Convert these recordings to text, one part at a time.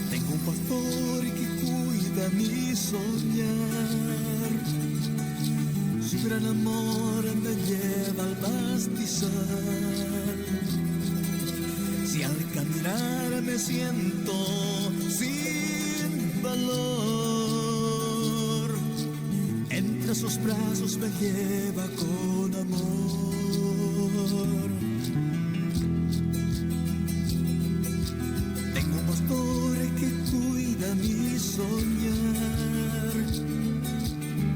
Tengo un pastor que cuida mi soñar. Su gran amor me lleva al pastizal. Si al caminar me siento sin valor, entre sus brazos me lleva con amor. Tengo un pastor que cuida mi soñar.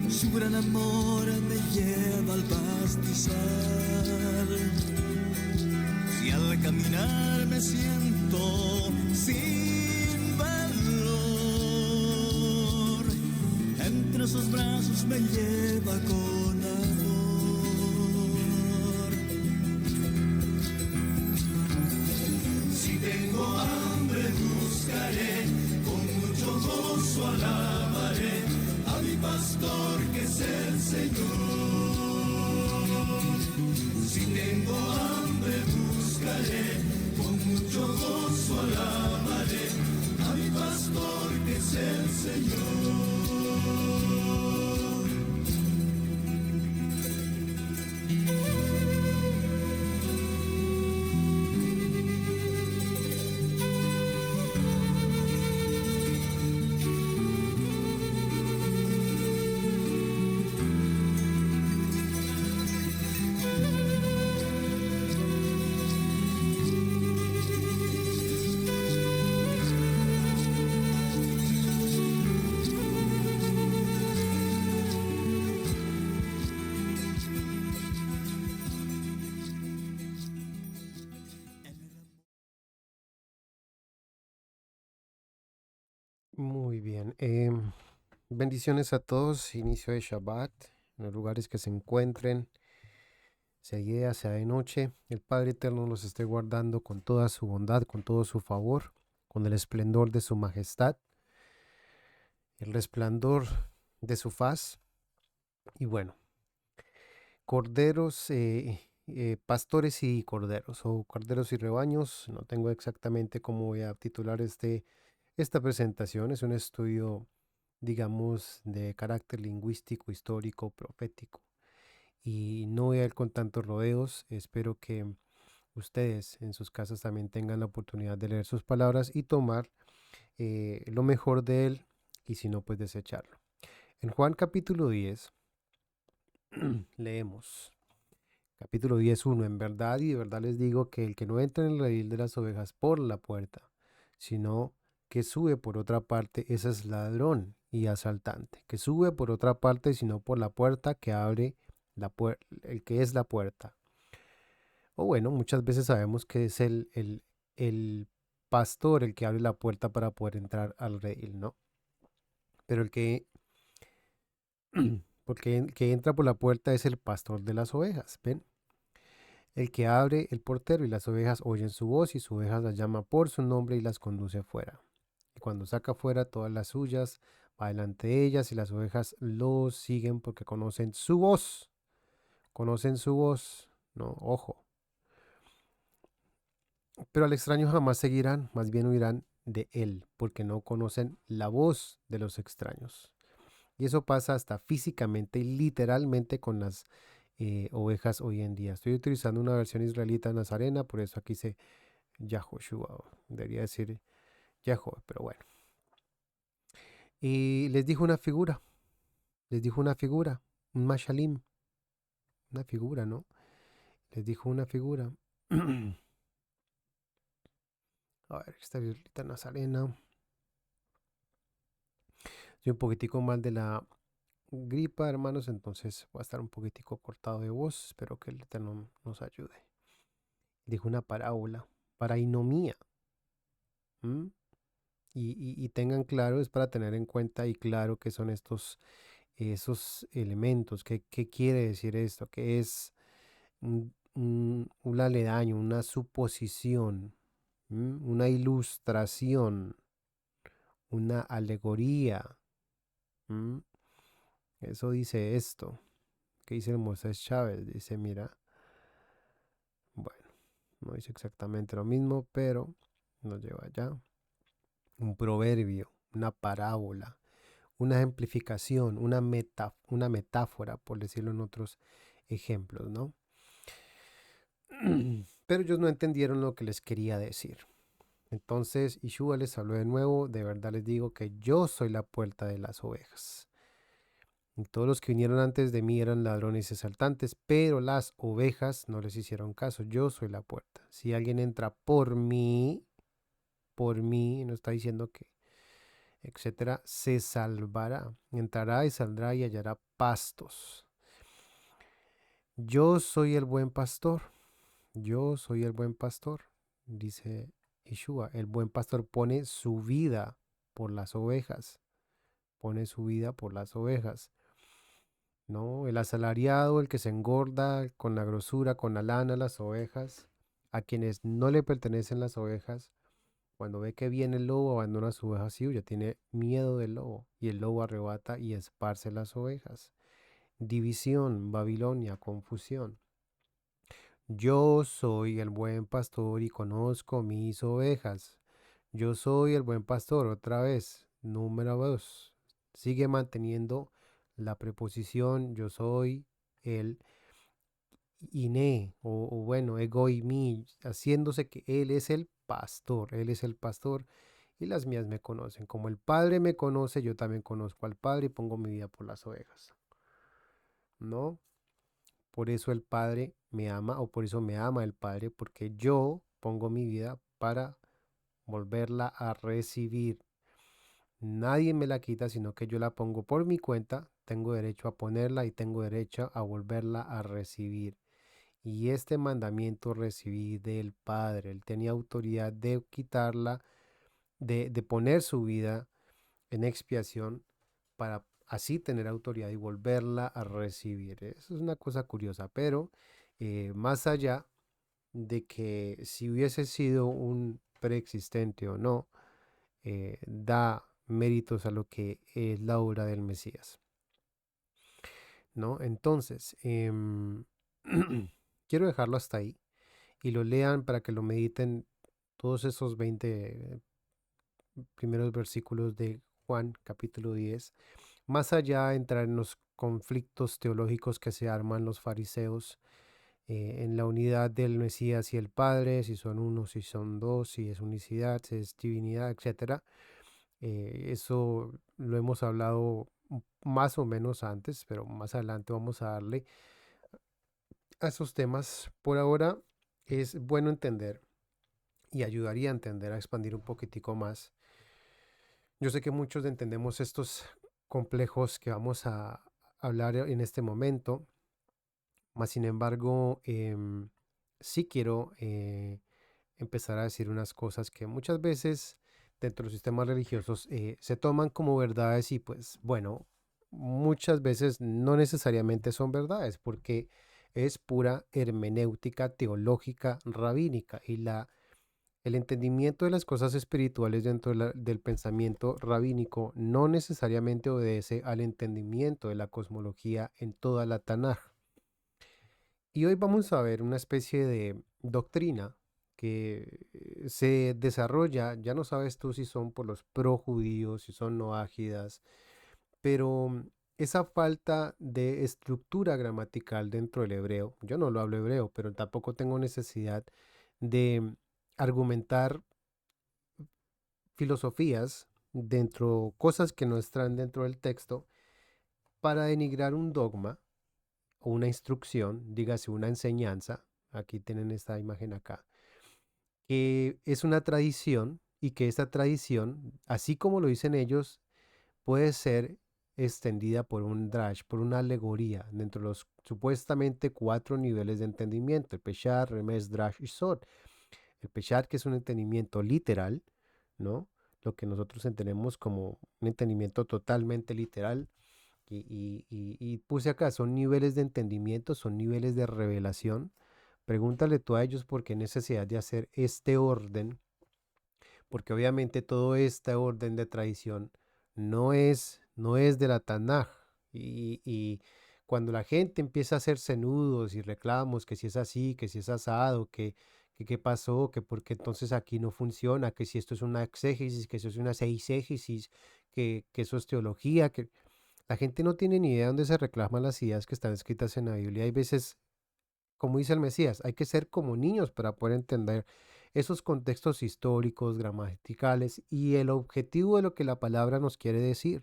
Su gran amor me lleva al pastizal. Si al caminar me siento sin valor, entre sus brazos me lleva con amor. Si tengo hambre buscaré, con mucho gozo alabaré a mi pastor que es el Señor. Si tengo hambre buscaré, con mucho gozo alabaré a mi pastor que es el Señor. Muy bien. Bendiciones a todos. Inicio de Shabbat. En los lugares que se encuentren, sea de día, sea de noche. El Padre Eterno los esté guardando con toda su bondad, con todo su favor, con el esplendor de su majestad, el resplandor de su faz. Y bueno, corderos, pastores y corderos, o corderos y rebaños. No tengo exactamente cómo voy a titular esta presentación. Es un estudio, digamos, de carácter lingüístico, histórico, profético. Y no voy a ir con tantos rodeos. Espero que ustedes en sus casas también tengan la oportunidad de leer sus palabras y tomar lo mejor de él, y si no, pues desecharlo. En Juan capítulo 10 leemos. Capítulo 10:1. En verdad y de verdad les digo que el que no entra en el redil de las ovejas por la puerta, sino que sube por otra parte, ese es ladrón y asaltante. Que sube por otra parte, sino por la puerta que abre el que es la puerta. O bueno, muchas veces sabemos que es el pastor el que abre la puerta para poder entrar al redil, ¿no? Pero porque el que entra por la puerta es el pastor de las ovejas, ¿ven? El que abre el portero, y las ovejas oyen su voz, y su oveja las llama por su nombre y las conduce fuera. Y cuando saca fuera todas las suyas, va delante de ellas, y las ovejas los siguen porque conocen su voz. Conocen su voz, no, ojo. Pero al extraño jamás seguirán, más bien huirán de él, porque no conocen la voz de los extraños. Y eso pasa hasta físicamente y literalmente con las ovejas hoy en día. Estoy utilizando una versión israelita nazarena, por eso aquí se Yahoshua, debería decir Yahweh, pero bueno. Y les dijo una figura, un mashalim, una figura, ¿no? Les dijo una figura. A ver, esta violita nazarena. Soy un poquitico mal de la gripa, hermanos, entonces voy a estar un poquitico cortado de voz. Espero que el Eterno nos ayude. Dijo una parábola, parainomía. ¿M? Y tengan claro, es para tener en cuenta y claro que son esos elementos, qué quiere decir esto, que es un aledaño, una suposición, una ilustración, una alegoría. ¿M? Eso dice esto, que dice el Moisés Chávez, dice, mira, bueno, no dice exactamente lo mismo, pero nos lleva allá. Un proverbio, una parábola, una ejemplificación, una metáfora, por decirlo en otros ejemplos, ¿no? Pero ellos no entendieron lo que les quería decir. Entonces Yeshua les habló de nuevo, de verdad les digo que yo soy la puerta de las ovejas. Y todos los que vinieron antes de mí eran ladrones y asaltantes, pero las ovejas no les hicieron caso. Yo soy la puerta. Si alguien entra por mí, no está diciendo que, etcétera, se salvará. Entrará y saldrá y hallará pastos. Yo soy el buen pastor. Yo soy el buen pastor, dice Yeshua. El buen pastor pone su vida por las ovejas. Pone su vida por las ovejas. ¿No? El asalariado, el que se engorda con la grosura, con la lana, las ovejas, a quienes no le pertenecen las ovejas, cuando ve que viene el lobo, abandona su oveja así, ya tiene miedo del lobo, y el lobo arrebata y esparce las ovejas. División, Babilonia, confusión. Yo soy el buen pastor y conozco mis ovejas. Yo soy el buen pastor, otra vez, número 2. Sigue manteniendo la preposición yo soy el iné o bueno, ego y mi, haciéndose que él es el pastor y las mías me conocen. Como el Padre me conoce, yo también conozco al Padre y pongo mi vida por las ovejas. ¿No? Por eso el Padre me ama o por eso me ama el Padre, porque yo pongo mi vida para volverla a recibir. Nadie me la quita, sino que yo la pongo por mi cuenta. Tengo derecho a ponerla y tengo derecho a volverla a recibir. Y este mandamiento recibí del Padre. Él tenía autoridad de quitarla, de poner su vida en expiación para así tener autoridad y volverla a recibir. Eso es una cosa curiosa, pero más allá de que si hubiese sido un preexistente o no, da méritos a lo que es la obra del Mesías, ¿no? Entonces, quiero dejarlo hasta ahí y lo lean para que lo mediten todos esos 20 primeros versículos de Juan capítulo 10. Más allá de entrar en los conflictos teológicos que se arman los fariseos en la unidad del Mesías y el Padre, si son uno, si son dos, si es unicidad, si es divinidad, etcétera. Eso lo hemos hablado más o menos antes, pero más adelante vamos a darle a esos temas. Por ahora es bueno entender y ayudaría a entender, a expandir un poquitico más. Yo sé que muchos entendemos estos complejos que vamos a hablar en este momento, mas sin embargo, sí quiero empezar a decir unas cosas que muchas veces dentro de los sistemas religiosos se toman como verdades y pues bueno, muchas veces no necesariamente son verdades porque es pura hermenéutica teológica rabínica y el entendimiento de las cosas espirituales dentro del pensamiento rabínico no necesariamente obedece al entendimiento de la cosmología en toda la Tanaj. Y hoy vamos a ver una especie de doctrina que se desarrolla, ya no sabes tú si son por los pro-judíos, si son noágidas, pero esa falta de estructura gramatical dentro del hebreo, yo no lo hablo hebreo, pero tampoco tengo necesidad de argumentar filosofías dentro, cosas que no están dentro del texto, para denigrar un dogma o una instrucción, dígase una enseñanza, aquí tienen esta imagen acá, que es una tradición y que esta tradición, así como lo dicen ellos, puede ser extendida por un drash, por una alegoría, dentro de los supuestamente 4 niveles de entendimiento, el Peshar, Remes, Drash y Sod. El Peshar, que es un entendimiento literal, ¿no? Lo que nosotros entendemos como un entendimiento totalmente literal. Y puse acá, son niveles de entendimiento, son niveles de revelación. Pregúntale tú a ellos por qué necesidad de hacer este orden, porque obviamente todo este orden de tradición no es de la Tanaj. Y cuando la gente empieza a hacerse nudos y reclamos que si es así, que si es asado, que qué pasó, que porque entonces aquí no funciona, que si esto es una exégesis, que eso es una seisegesis, que eso es teología, que la gente no tiene ni idea de dónde se reclaman las ideas que están escritas en la Biblia. Hay veces, como dice el Mesías, hay que ser como niños para poder entender esos contextos históricos, gramaticales y el objetivo de lo que la palabra nos quiere decir.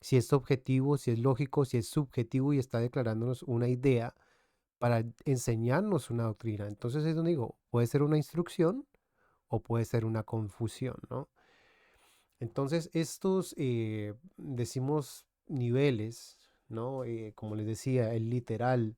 Si es objetivo, si es lógico, si es subjetivo y está declarándonos una idea para enseñarnos una doctrina. Entonces es donde digo, puede ser una instrucción o puede ser una confusión, ¿no? Entonces estos, decimos, niveles, ¿no? Como les decía, el literal.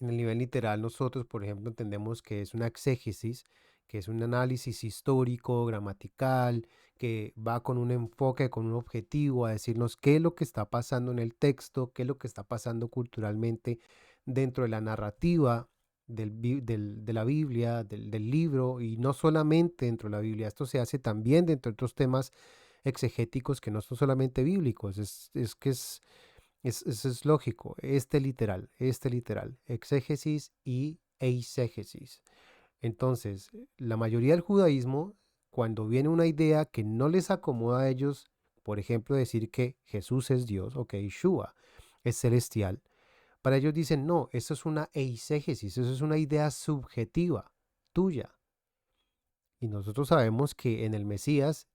En el nivel literal, nosotros, por ejemplo, entendemos que es una exégesis, que es un análisis histórico, gramatical, que va con un enfoque, con un objetivo, a decirnos qué es lo que está pasando en el texto, qué es lo que está pasando culturalmente dentro de la narrativa de la Biblia, del libro, y no solamente dentro de la Biblia. Esto se hace también dentro de otros temas exegéticos que no son solamente bíblicos. Es que eso es lógico, este literal, exégesis y eisegesis. Entonces, la mayoría del judaísmo, cuando viene una idea que no les acomoda a ellos, por ejemplo, decir que Jesús es Dios o que Yeshua es celestial, para ellos dicen, no, eso es una eisegesis, eso es una idea subjetiva, tuya. Y nosotros sabemos que en el Mesías,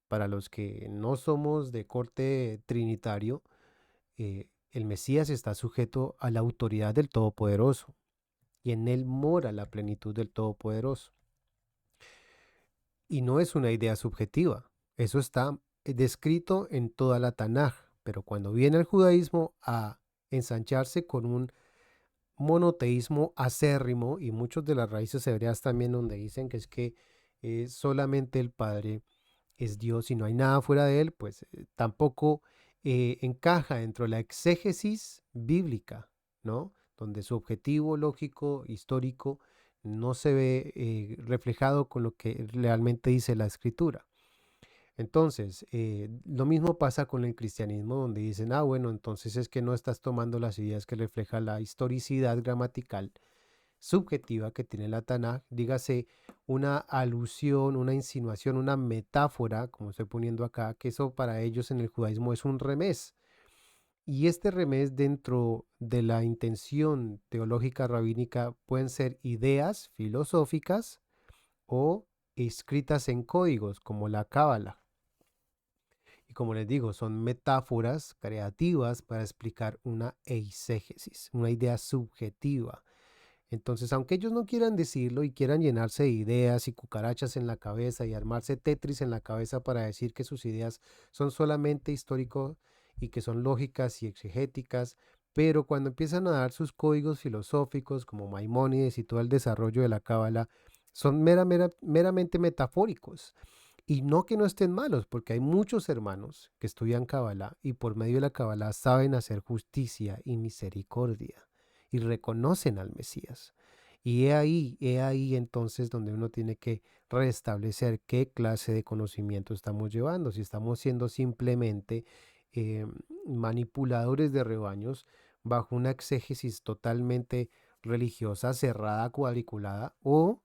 para los que no somos de corte trinitario, el Mesías está sujeto a la autoridad del Todopoderoso y en él mora la plenitud del Todopoderoso. Y no es una idea subjetiva, eso está descrito en toda la Tanaj, pero cuando viene el judaísmo a ensancharse con un monoteísmo acérrimo y muchos de las raíces hebreas también donde dicen que es que solamente el Padre es Dios y no hay nada fuera de él, pues tampoco encaja dentro de la exégesis bíblica, ¿no? Donde su objetivo lógico, histórico, no se ve reflejado con lo que realmente dice la escritura. Entonces, lo mismo pasa con el cristianismo, donde dicen, ah, bueno, entonces es que no estás tomando las ideas que refleja la historicidad gramatical subjetiva que tiene la Tanaj, dígase una alusión, una insinuación, una metáfora, como estoy poniendo acá, que eso para ellos en el judaísmo es un remés. Y este remés dentro de la intención teológica rabínica pueden ser ideas filosóficas o escritas en códigos, como la Cábala. Y como les digo, son metáforas creativas para explicar una eisegesis, una idea subjetiva. Entonces, aunque ellos no quieran decirlo y quieran llenarse de ideas y cucarachas en la cabeza y armarse Tetris en la cabeza para decir que sus ideas son solamente históricos y que son lógicas y exegéticas, pero cuando empiezan a dar sus códigos filosóficos como Maimónides y todo el desarrollo de la Cábala, son meramente metafóricos. Y no que no estén malos, porque hay muchos hermanos que estudian Kabbalah y por medio de la Kabbalah saben hacer justicia y misericordia y reconocen al Mesías. Y he ahí entonces donde uno tiene que restablecer qué clase de conocimiento estamos llevando, si estamos siendo simplemente eh, manipuladores de rebaños bajo una exégesis totalmente religiosa, cerrada, cuadriculada, o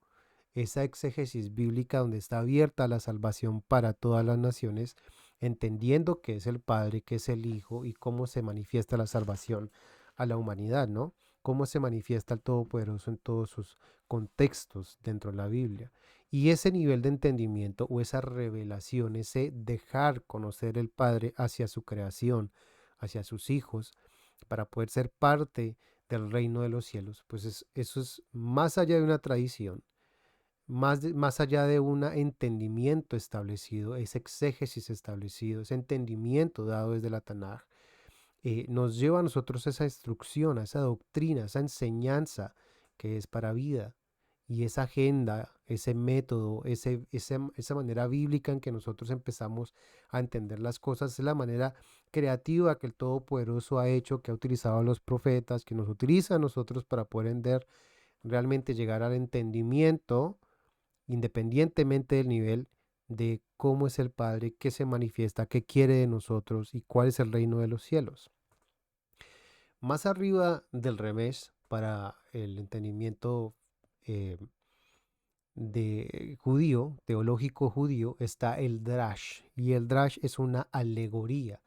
esa exégesis bíblica donde está abierta la salvación para todas las naciones, entendiendo que es el Padre, que es el Hijo y cómo se manifiesta la salvación a la humanidad, ¿no? Cómo se manifiesta el Todopoderoso en todos sus contextos dentro de la Biblia. Y ese nivel de entendimiento o esa revelación, ese dejar conocer el Padre hacia su creación, hacia sus hijos, para poder ser parte del reino de los cielos. Pues eso es más allá de una tradición, más allá de un entendimiento establecido, ese exégesis establecido, ese entendimiento dado desde la Tanaj, nos lleva a nosotros esa instrucción, a esa doctrina, esa enseñanza que es para vida. Y esa agenda, ese método, esa manera bíblica en que nosotros empezamos a entender las cosas, es la manera creativa que el Todopoderoso ha hecho, que ha utilizado a los profetas, que nos utiliza a nosotros para poder realmente llegar al entendimiento, independientemente del nivel de cómo es el Padre, qué se manifiesta, qué quiere de nosotros y cuál es el reino de los cielos. Más arriba del revés, para el entendimiento eh, de judío, teológico judío, está el drash. Y el drash es una alegoría,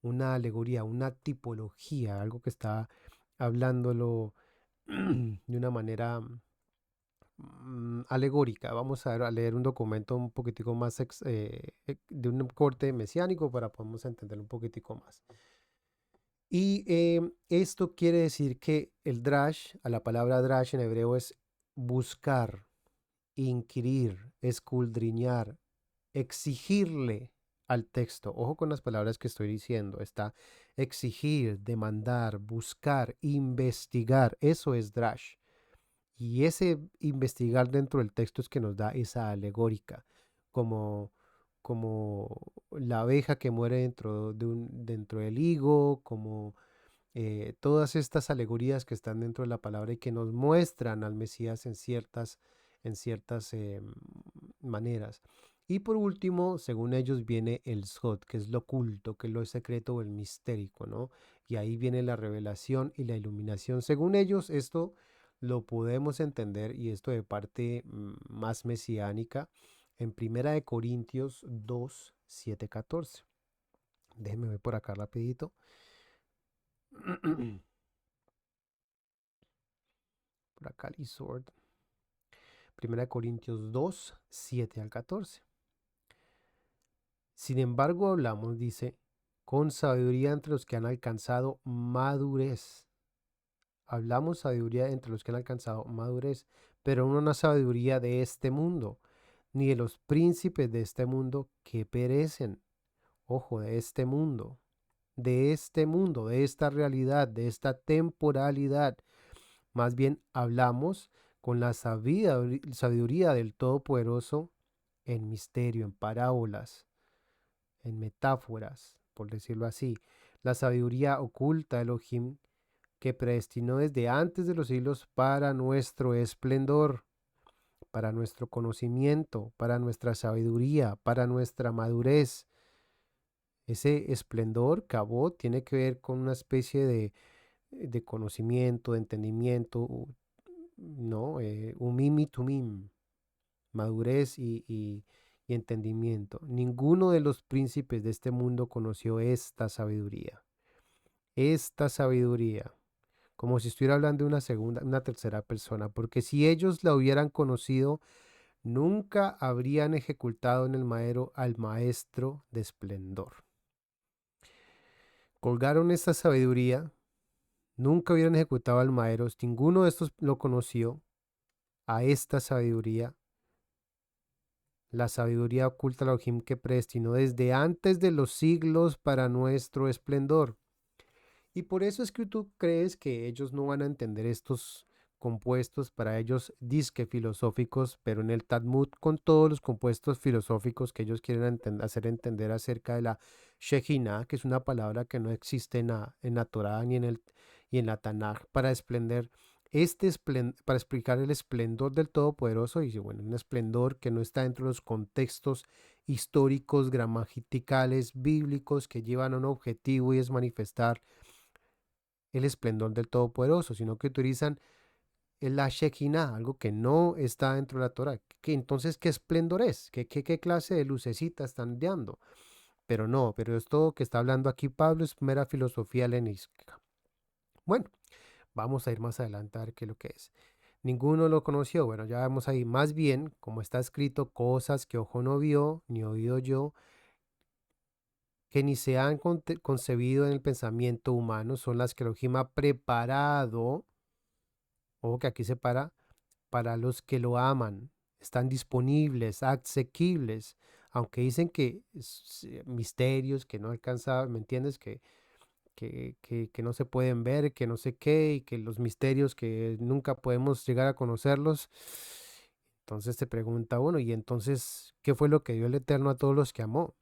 una tipología, algo que está hablándolo de una manera alegórica. Vamos a leer un documento un poquitico más de un corte mesiánico para podernos entender un poquitico más. Y esto quiere decir que el drash, a la palabra drash en hebreo es buscar, inquirir, escudriñar, exigirle al texto. Ojo con las palabras que estoy diciendo. Está exigir, demandar, buscar, investigar. Eso es drash. Y ese investigar dentro del texto es que nos da esa alegórica, como, como la abeja que muere dentro del higo, como todas estas alegorías que están dentro de la palabra y que nos muestran al Mesías en ciertas maneras. Y por último, según ellos, viene el Sod, que es lo oculto, que es lo secreto o el mistérico, ¿no? Y ahí viene la revelación y la iluminación. Según ellos, esto lo podemos entender, y esto de parte más mesiánica, en Primera de Corintios 2, 7, 14. Déjenme ver por acá rapidito. Por acá el Isord. Primera de Corintios 2, 7 al 14. Sin embargo, hablamos, dice, con sabiduría entre los que han alcanzado madurez. Hablamos sabiduría entre los que han alcanzado madurez, pero no una sabiduría de este mundo, ni de los príncipes de este mundo que perecen. Ojo, de este mundo, de esta realidad, de esta temporalidad. Más bien hablamos con la sabiduría del Todopoderoso en misterio, en parábolas, en metáforas, por decirlo así. La sabiduría oculta de Elohim que predestinó desde antes de los siglos para nuestro esplendor, para nuestro conocimiento, para nuestra sabiduría, para nuestra madurez. Ese esplendor, cabot, tiene que ver con una especie de conocimiento, de entendimiento, ¿no? Umimi tumim, madurez y entendimiento. Ninguno de los príncipes de este mundo conoció esta sabiduría, como si estuviera hablando de una tercera persona, porque si ellos la hubieran conocido, nunca habrían ejecutado en el madero al maestro de esplendor. Colgaron esta sabiduría, nunca hubieran ejecutado al maestro, ninguno de estos lo conoció, a esta sabiduría, la sabiduría oculta de Elohim que predestinó desde antes de los siglos para nuestro esplendor. Y por eso es que tú crees que ellos no van a entender estos compuestos para ellos disque filosóficos, pero en el Talmud con todos los compuestos filosóficos que ellos quieren hacer entender acerca de la Shejina, que es una palabra que no existe en la Torá ni en la Tanaj, para para explicar el esplendor del Todopoderoso, y bueno, un esplendor que no está dentro de los contextos históricos, gramaticales, bíblicos, que llevan a un objetivo y es manifestar el esplendor del Todopoderoso, sino que utilizan la Shekinah, algo que no está dentro de la Torah. Entonces, ¿qué esplendor es? ¿Qué clase de lucecita están dando? Pero no, pero esto que está hablando aquí Pablo es mera filosofía helenística. Bueno, vamos a ir más adelante a ver qué es lo que es. Ninguno lo conoció. Bueno, ya vemos ahí. Más bien, como está escrito, cosas que ojo no vio, ni oído yo, que ni se han concebido en el pensamiento humano, son las que Elohim ha preparado, o que aquí se para los que lo aman. Están disponibles, asequibles, aunque dicen que misterios que no alcanzan, ¿me entiendes? Que no se pueden ver, que no sé qué, y que los misterios que nunca podemos llegar a conocerlos. Entonces te pregunta uno, ¿y entonces qué fue lo que dio el Eterno a todos los que amó?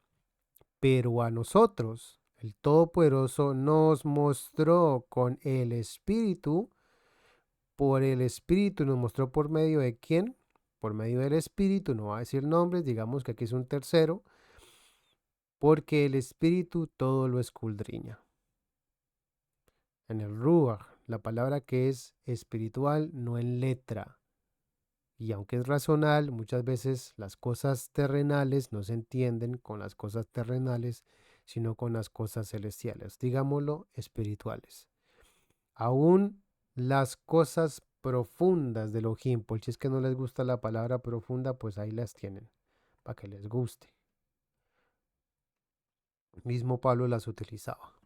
Pero a nosotros, el Todopoderoso nos mostró con el Espíritu, por el Espíritu nos mostró por medio de quién, por medio del Espíritu, no va a decir nombres, digamos que aquí es un tercero, porque el Espíritu todo lo escudriña. En el Ruach, la palabra que es espiritual, no en letra. Y aunque es racional, muchas veces las cosas terrenales no se entienden con las cosas terrenales, sino con las cosas celestiales, digámoslo, espirituales. Aún las cosas profundas de Elohim, por si es que no les gusta la palabra profunda, pues ahí las tienen, para que les guste. Mismo Pablo las utilizaba.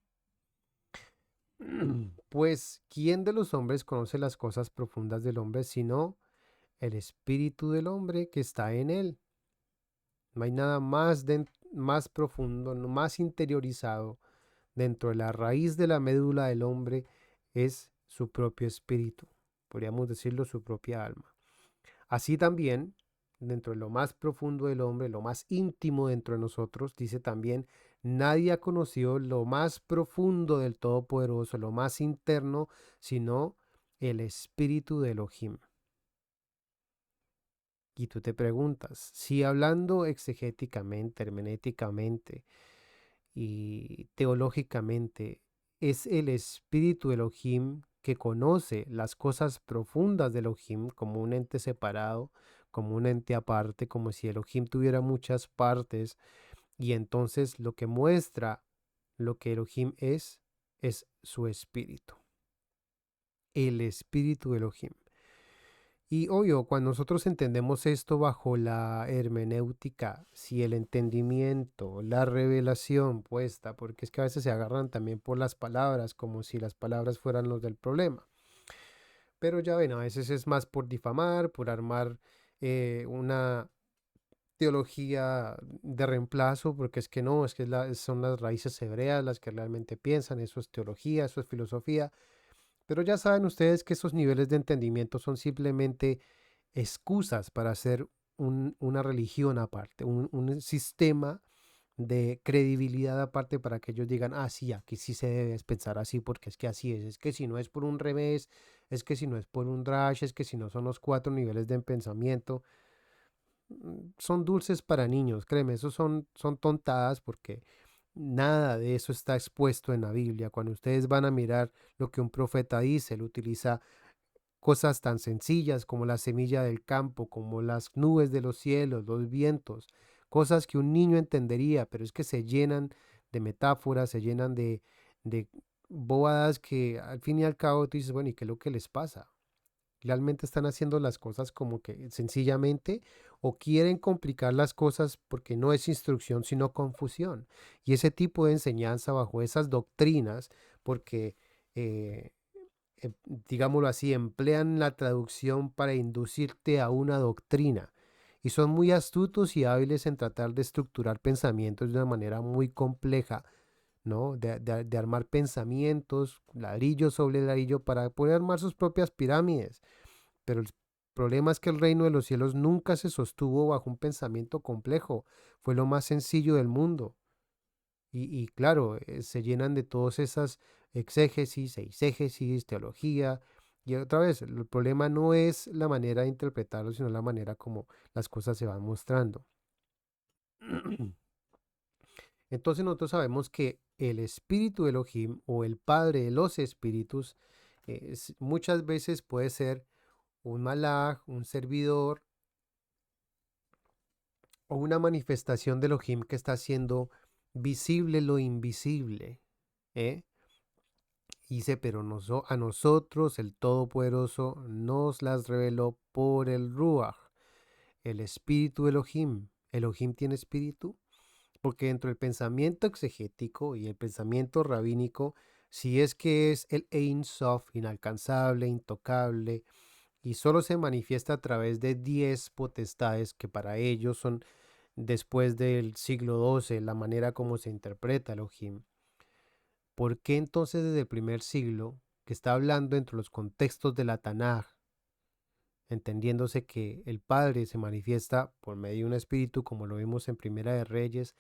Pues, ¿quién de los hombres conoce las cosas profundas del hombre sino el espíritu del hombre que está en él? No hay nada más profundo, más interiorizado dentro de la raíz de la médula del hombre, es su propio espíritu, podríamos decirlo, su propia alma. Así también, dentro de lo más profundo del hombre, lo más íntimo dentro de nosotros, dice también, nadie ha conocido lo más profundo del Todopoderoso, lo más interno, sino el espíritu de Elohim. Y tú te preguntas, si hablando exegéticamente, hermenéuticamente y teológicamente, es el espíritu Elohim que conoce las cosas profundas de Elohim como un ente separado, como un ente aparte, como si Elohim tuviera muchas partes, y entonces lo que muestra lo que Elohim es su espíritu, el espíritu de Elohim. Y obvio, cuando nosotros entendemos esto bajo la hermenéutica, si el entendimiento, la revelación puesta, porque es que a veces se agarran también por las palabras, como si las palabras fueran los del problema. Pero ya ven, a veces es más por difamar, por armar una teología de reemplazo, porque es que no, es que son las raíces hebreas las que realmente piensan, eso es teología, eso es filosofía. Pero ya saben ustedes que esos niveles de entendimiento son simplemente excusas para hacer una religión aparte, un sistema de credibilidad aparte para que ellos digan, ah, sí, aquí sí se debe pensar así, porque es que así es que si no es por un revés, es que si no es por un drash, es que si no son los cuatro niveles de pensamiento, son dulces para niños, créeme, esos son tontadas porque nada de eso está expuesto en la Biblia. Cuando ustedes van a mirar lo que un profeta dice, él utiliza cosas tan sencillas como la semilla del campo, como las nubes de los cielos, los vientos, cosas que un niño entendería, pero es que se llenan de metáforas, se llenan de bobadas que al fin y al cabo tú dices, bueno, ¿y qué es lo que les pasa? Realmente están haciendo las cosas como que sencillamente o quieren complicar las cosas porque no es instrucción sino confusión. Y ese tipo de enseñanza bajo esas doctrinas, porque eh, digámoslo así, emplean la traducción para inducirte a una doctrina. Y son muy astutos y hábiles en tratar de estructurar pensamientos de una manera muy compleja, ¿no? De armar pensamientos, ladrillo sobre ladrillo, para poder armar sus propias pirámides. Pero el problema es que el reino de los cielos nunca se sostuvo bajo un pensamiento complejo. Fue lo más sencillo del mundo. Y claro, se llenan de todas esas exégesis, eisegesis, teología. Y otra vez, el problema no es la manera de interpretarlo, sino la manera como las cosas se van mostrando. Entonces nosotros sabemos que el espíritu de Elohim o el padre de los espíritus muchas veces puede ser un malaj, un servidor o una manifestación de Elohim que está haciendo visible lo invisible. ¿Eh? Dice, pero a nosotros el Todopoderoso nos las reveló por el Ruach, el espíritu Elohim. ¿Elohim tiene espíritu? porque dentro del pensamiento exegético y el pensamiento rabínico, si es que es el Ein Sof, inalcanzable, intocable, y solo se manifiesta a través de 10 potestades que para ellos son después del siglo XII, la manera como se interpreta Elohim. ¿Por qué entonces desde el primer siglo, que está hablando entre los contextos de la Tanaj, entendiéndose que el Padre se manifiesta por medio de un espíritu, como lo vimos en Primera de Reyes,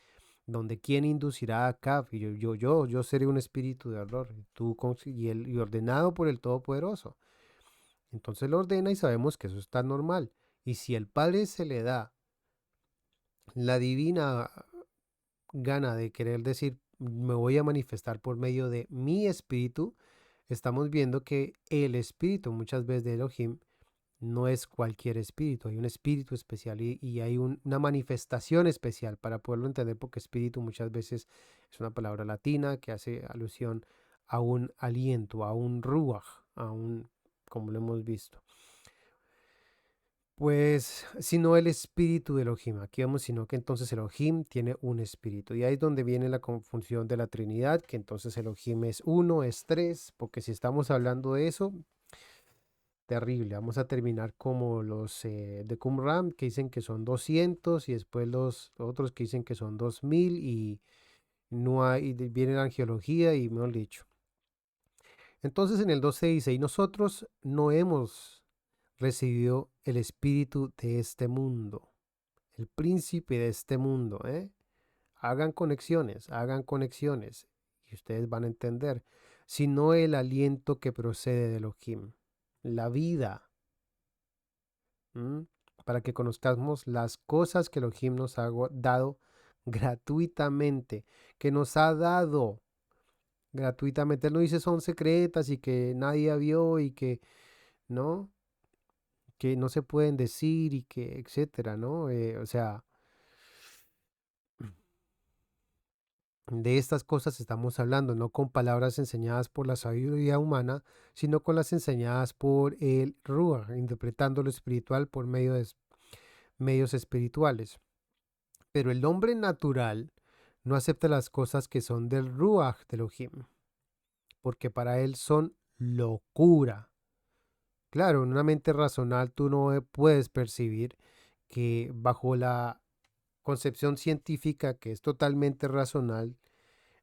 donde quién inducirá a Acab, y yo seré un espíritu de error, y ordenado por el Todopoderoso? Entonces lo ordena y sabemos que eso está normal. Y si el Padre se le da la divina gana de querer decir, me voy a manifestar por medio de mi espíritu, estamos viendo que el espíritu muchas veces de Elohim no es cualquier espíritu, hay un espíritu especial y hay una manifestación especial para poderlo entender, porque espíritu muchas veces es una palabra latina que hace alusión a un aliento, a un ruach, a un, como lo hemos visto. Pues, sino el espíritu de Elohim. Aquí vemos, sino que entonces Elohim tiene un espíritu. Y ahí es donde viene la confusión de la Trinidad, que entonces Elohim es uno, es tres, porque si estamos hablando de eso, terrible. Vamos a terminar como los de Qumran, que dicen que son 200, y después los otros que dicen que son 2000, y no hay, viene la angeología y mejor dicho. Entonces en el 12 dice, y nosotros no hemos recibido el espíritu de este mundo, el príncipe de este mundo, ¿eh? Hagan conexiones, y ustedes van a entender, sino el aliento que procede de Elohim, la vida, ¿m? Para que conozcamos las cosas que Elohim nos ha dado gratuitamente, que nos ha dado gratuitamente. Él no dice son secretas y que nadie vio y ¿no? Que no se pueden decir y que, etcétera, ¿no? O sea, de estas cosas estamos hablando, no con palabras enseñadas por la sabiduría humana, sino con las enseñadas por el Ruach, interpretando lo espiritual por medio de medios espirituales. Pero el hombre natural no acepta las cosas que son del Ruach de Elohim, porque para él son locura. Claro, en una mente racional tú no puedes percibir que bajo la concepción científica, que es totalmente racional,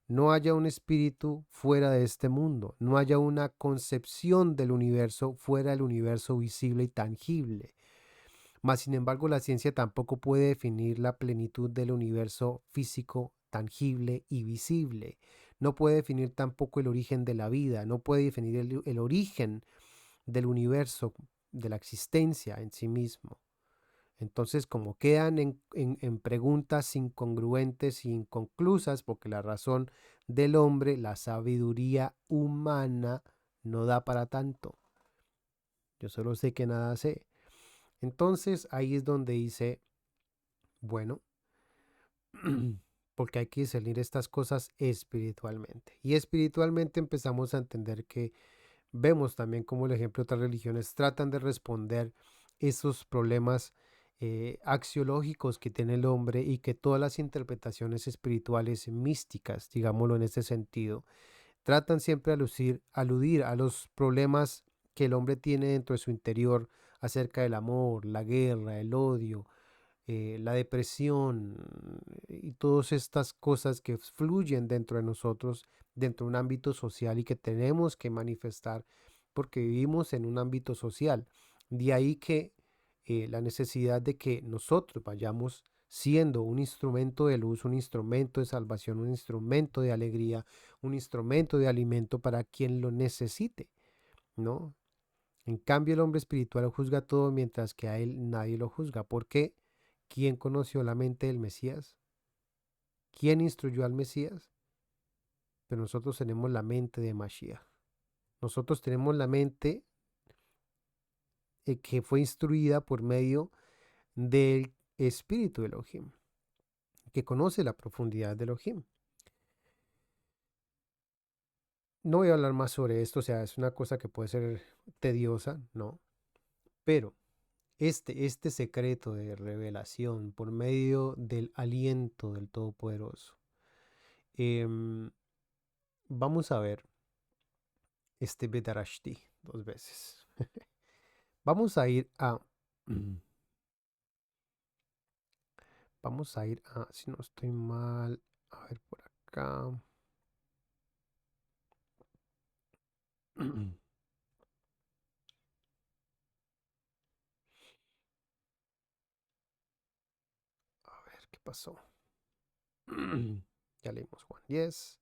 no haya un espíritu fuera de este mundo, no haya una concepción del universo fuera del universo visible y tangible. Mas, sin embargo, la ciencia tampoco puede definir la plenitud del universo físico, tangible y visible. No puede definir tampoco el origen de la vida, no puede definir el origen del universo, de la existencia en sí mismo. Entonces, como quedan en preguntas incongruentes e inconclusas, porque la razón del hombre, la sabiduría humana, no da para tanto. Yo solo sé que nada sé. Entonces, ahí es donde dice, bueno, porque hay que discernir estas cosas espiritualmente. Y espiritualmente empezamos a entender que vemos también cómo el ejemplo de otras religiones tratan de responder esos problemas axiológicos que tiene el hombre, y que todas las interpretaciones espirituales místicas, digámoslo en este sentido, tratan siempre de aludir a los problemas que el hombre tiene dentro de su interior acerca del amor, la guerra, el odio, la depresión y todas estas cosas que fluyen dentro de nosotros, dentro de un ámbito social y que tenemos que manifestar porque vivimos en un ámbito social. De ahí que la necesidad de que nosotros vayamos siendo un instrumento de luz, un instrumento de salvación, un instrumento de alegría, un instrumento de alimento para quien lo necesite, ¿no? En cambio, el hombre espiritual juzga todo, mientras que a él nadie lo juzga. ¿Por qué? ¿Quién conoció la mente del Mesías? ¿Quién instruyó al Mesías? Pero nosotros tenemos la mente de Mashiach. Nosotros tenemos la mente que fue instruida por medio del espíritu de Elohim, que conoce la profundidad de Elohim. No voy a hablar más sobre esto, o sea, es una cosa que puede ser tediosa, ¿no? Pero este secreto de revelación por medio del aliento del Todopoderoso. Em, Vamos a ver este Bedarashti 2 veces. Vamos a ir a... Vamos a ir a, si no estoy mal, a ver por acá. A ver qué pasó. Ya leímos Juan 10.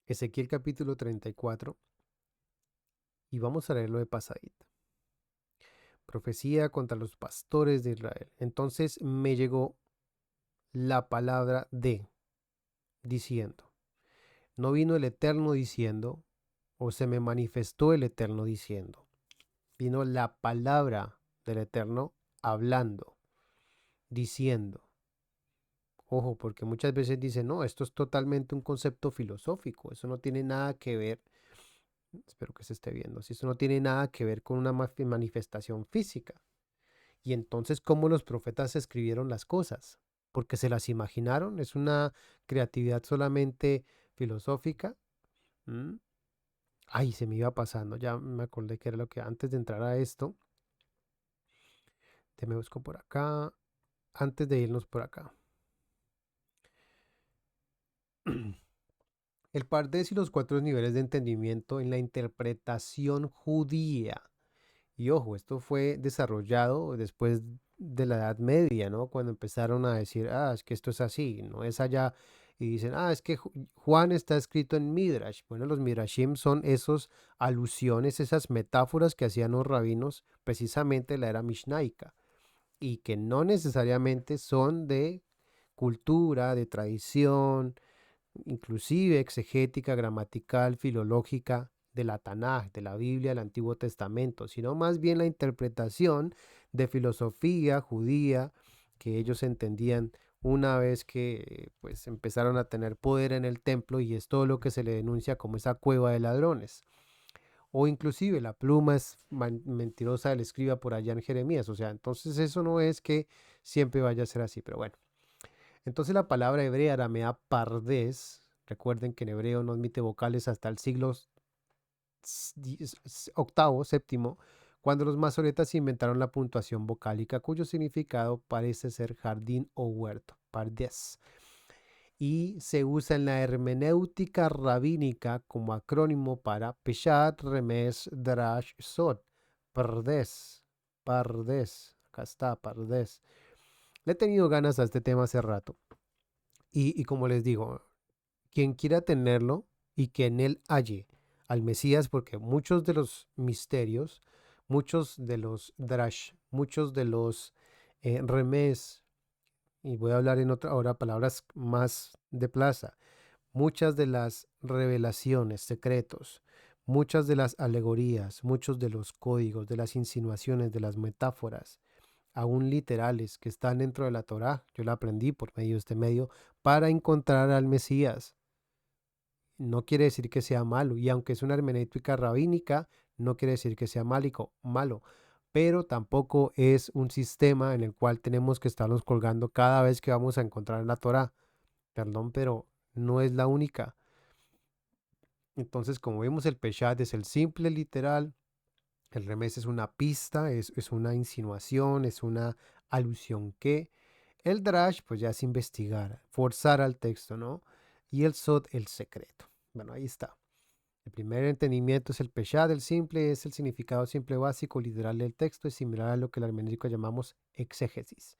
Ezequiel capítulo 34. Y vamos a leerlo de pasadita. Profecía contra los pastores de Israel. Entonces me llegó la palabra diciendo. No vino el Eterno diciendo, o se me manifestó el Eterno diciendo. Vino la palabra del Eterno hablando, diciendo. Ojo, porque muchas veces dicen, no, esto es totalmente un concepto filosófico, eso no tiene nada que ver, espero que se esté viendo, si eso no tiene nada que ver con una manifestación física. Y entonces, ¿cómo los profetas escribieron las cosas? Porque se las imaginaron, es una creatividad solamente filosófica. ¿Mm? Ay, se me iba pasando, ya me acordé que era lo que antes de entrar a esto, te me busco por acá, antes de irnos por acá. El Pardes y los 4 niveles de entendimiento en la interpretación judía. Y ojo, esto fue desarrollado después de la Edad Media, ¿no? Cuando empezaron a decir, es que esto es así, no es allá. Y dicen, es que Juan está escrito en Midrash. Bueno, los Midrashim son esas alusiones, esas metáforas que hacían los rabinos precisamente de la era Mishnaica. Y que no necesariamente son de cultura, de tradición, inclusive exegética, gramatical, filológica de la Tanaj, de la Biblia del Antiguo Testamento, sino más bien la interpretación de filosofía judía que ellos entendían una vez que pues empezaron a tener poder en el templo, y es todo lo que se le denuncia como esa cueva de ladrones. O inclusive la pluma es mentirosa del escriba por allá en Jeremías. O sea, entonces eso no es que siempre vaya a ser así, pero bueno. Entonces la palabra hebrea aramea pardes, recuerden que en hebreo no admite vocales hasta el siglo octavo, séptimo, cuando los masoretas inventaron la puntuación vocálica, cuyo significado parece ser jardín o huerto, pardes. Y se usa en la hermenéutica rabínica como acrónimo para Peshat, Remes, Drash, Sod, pardes, pardes, acá está, pardes. Le he tenido ganas a este tema hace rato. Y como les digo, quien quiera tenerlo y que en él halle al Mesías, porque muchos de los misterios, muchos de los drash, muchos de los remes, y voy a hablar en otra ahora palabras más de plaza, muchas de las revelaciones, secretos, muchas de las alegorías, muchos de los códigos, de las insinuaciones, de las metáforas, aún literales que están dentro de la Torá, yo la aprendí por medio de este medio para encontrar al Mesías. No quiere decir que sea malo, y aunque es una hermenéutica rabínica, no quiere decir que sea malo, pero tampoco es un sistema en el cual tenemos que estarnos colgando cada vez que vamos a encontrar la Torá. Perdón, pero no es la única. Entonces, como vemos, el Peshat es el simple literal, el remés es una pista, es una insinuación, es una alusión que. El drash, pues ya es investigar, forzar al texto, ¿no? Y el sod, el secreto. Bueno, ahí está. El primer entendimiento es el peshat, el simple, es el significado simple básico literal del texto, es similar a lo que el hermenéutico llamamos exégesis.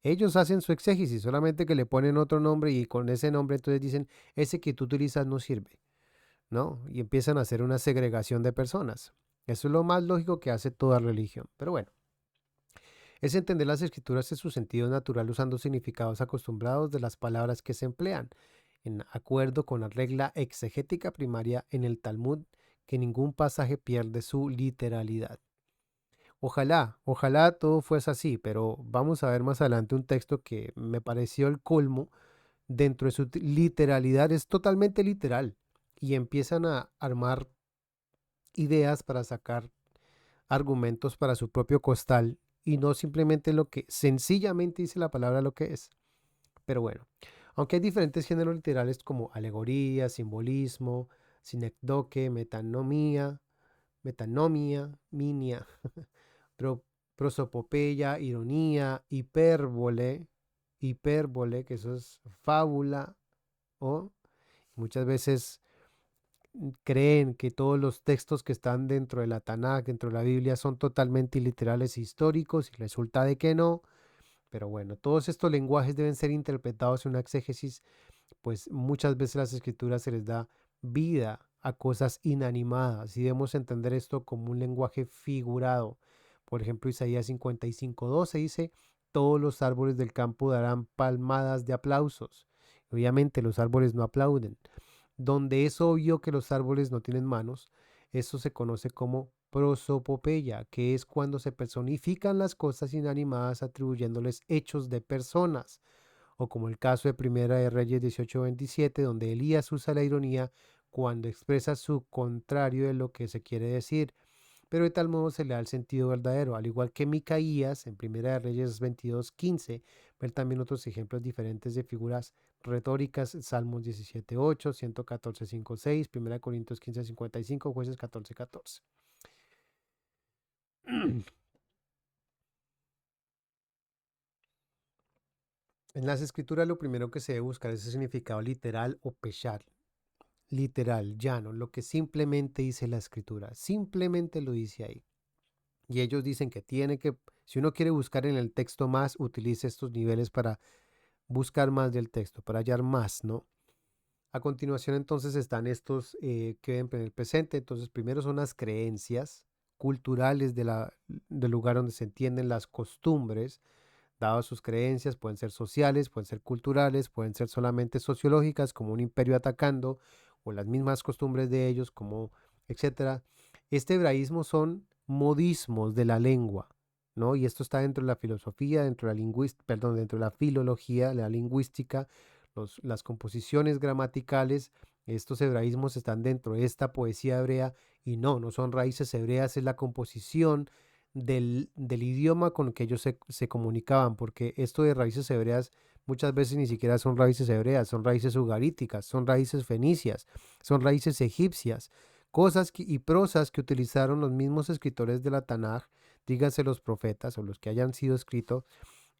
Ellos hacen su exégesis, solamente que le ponen otro nombre, y con ese nombre entonces dicen, ese que tú utilizas no sirve, ¿no? Y empiezan a hacer una segregación de personas. Eso es lo más lógico que hace toda religión. Pero bueno, es entender las escrituras en su sentido natural usando significados acostumbrados de las palabras que se emplean, en acuerdo con la regla exegética primaria en el Talmud, que ningún pasaje pierde su literalidad. Ojalá todo fuese así, pero vamos a ver más adelante un texto que me pareció el colmo. Dentro de su literalidad es totalmente literal, y empiezan a armar ideas para sacar argumentos para su propio costal y no simplemente lo que sencillamente dice la palabra lo que es. Pero bueno, aunque hay diferentes géneros literales como alegoría, simbolismo, sinecdoque, metanomia, minia, pro- prosopopeya, ironía, hipérbole, que eso es fábula, o muchas veces creen que todos los textos que están dentro de la Tanakh, dentro de la Biblia, son totalmente literales e históricos y resulta de que no. Pero bueno, todos estos lenguajes deben ser interpretados en una exégesis, pues muchas veces las escrituras se les da vida a cosas inanimadas y debemos entender esto como un lenguaje figurado. Por ejemplo, Isaías 55:12 dice, todos los árboles del campo darán palmadas de aplausos. Obviamente los árboles no aplauden. Donde es obvio que los árboles no tienen manos, eso se conoce como prosopopeya, que es cuando se personifican las cosas inanimadas atribuyéndoles hechos de personas, o como el caso de Primera de Reyes 18:27, donde Elías usa la ironía cuando expresa su contrario de lo que se quiere decir, pero de tal modo se le da el sentido verdadero, al igual que Micaías en Primera de Reyes 22:15, ver también otros ejemplos diferentes de figuras retóricas, Salmos 17:8, 114:5-6, Primera Corintios 15:55, Jueces 14:14. En las escrituras lo primero que se debe buscar es el significado literal o peshar, literal, llano, lo que simplemente dice la escritura, simplemente lo dice ahí. Y ellos dicen que si uno quiere buscar en el texto más, utilice estos niveles para buscar más del texto, para hallar más, ¿no? A continuación entonces están estos que ven en el presente. Entonces primero son las creencias culturales del lugar donde se entienden las costumbres, dadas sus creencias, pueden ser sociales, pueden ser culturales, pueden ser solamente sociológicas, como un imperio atacando, o las mismas costumbres de ellos, como etcétera. Este hebraísmo son modismos de la lengua, ¿no? Y esto está dentro de la filosofía, dentro de la lingüística, perdón, dentro de la filología, la lingüística, las composiciones gramaticales. Estos hebraísmos están dentro de esta poesía hebrea y no son raíces hebreas, es la composición del idioma con el que ellos se comunicaban, porque esto de raíces hebreas muchas veces ni siquiera son raíces hebreas, son raíces ugaríticas, son raíces fenicias, son raíces egipcias, y prosas que utilizaron los mismos escritores de la Tanaj, díganse los profetas o los que hayan sido escritos,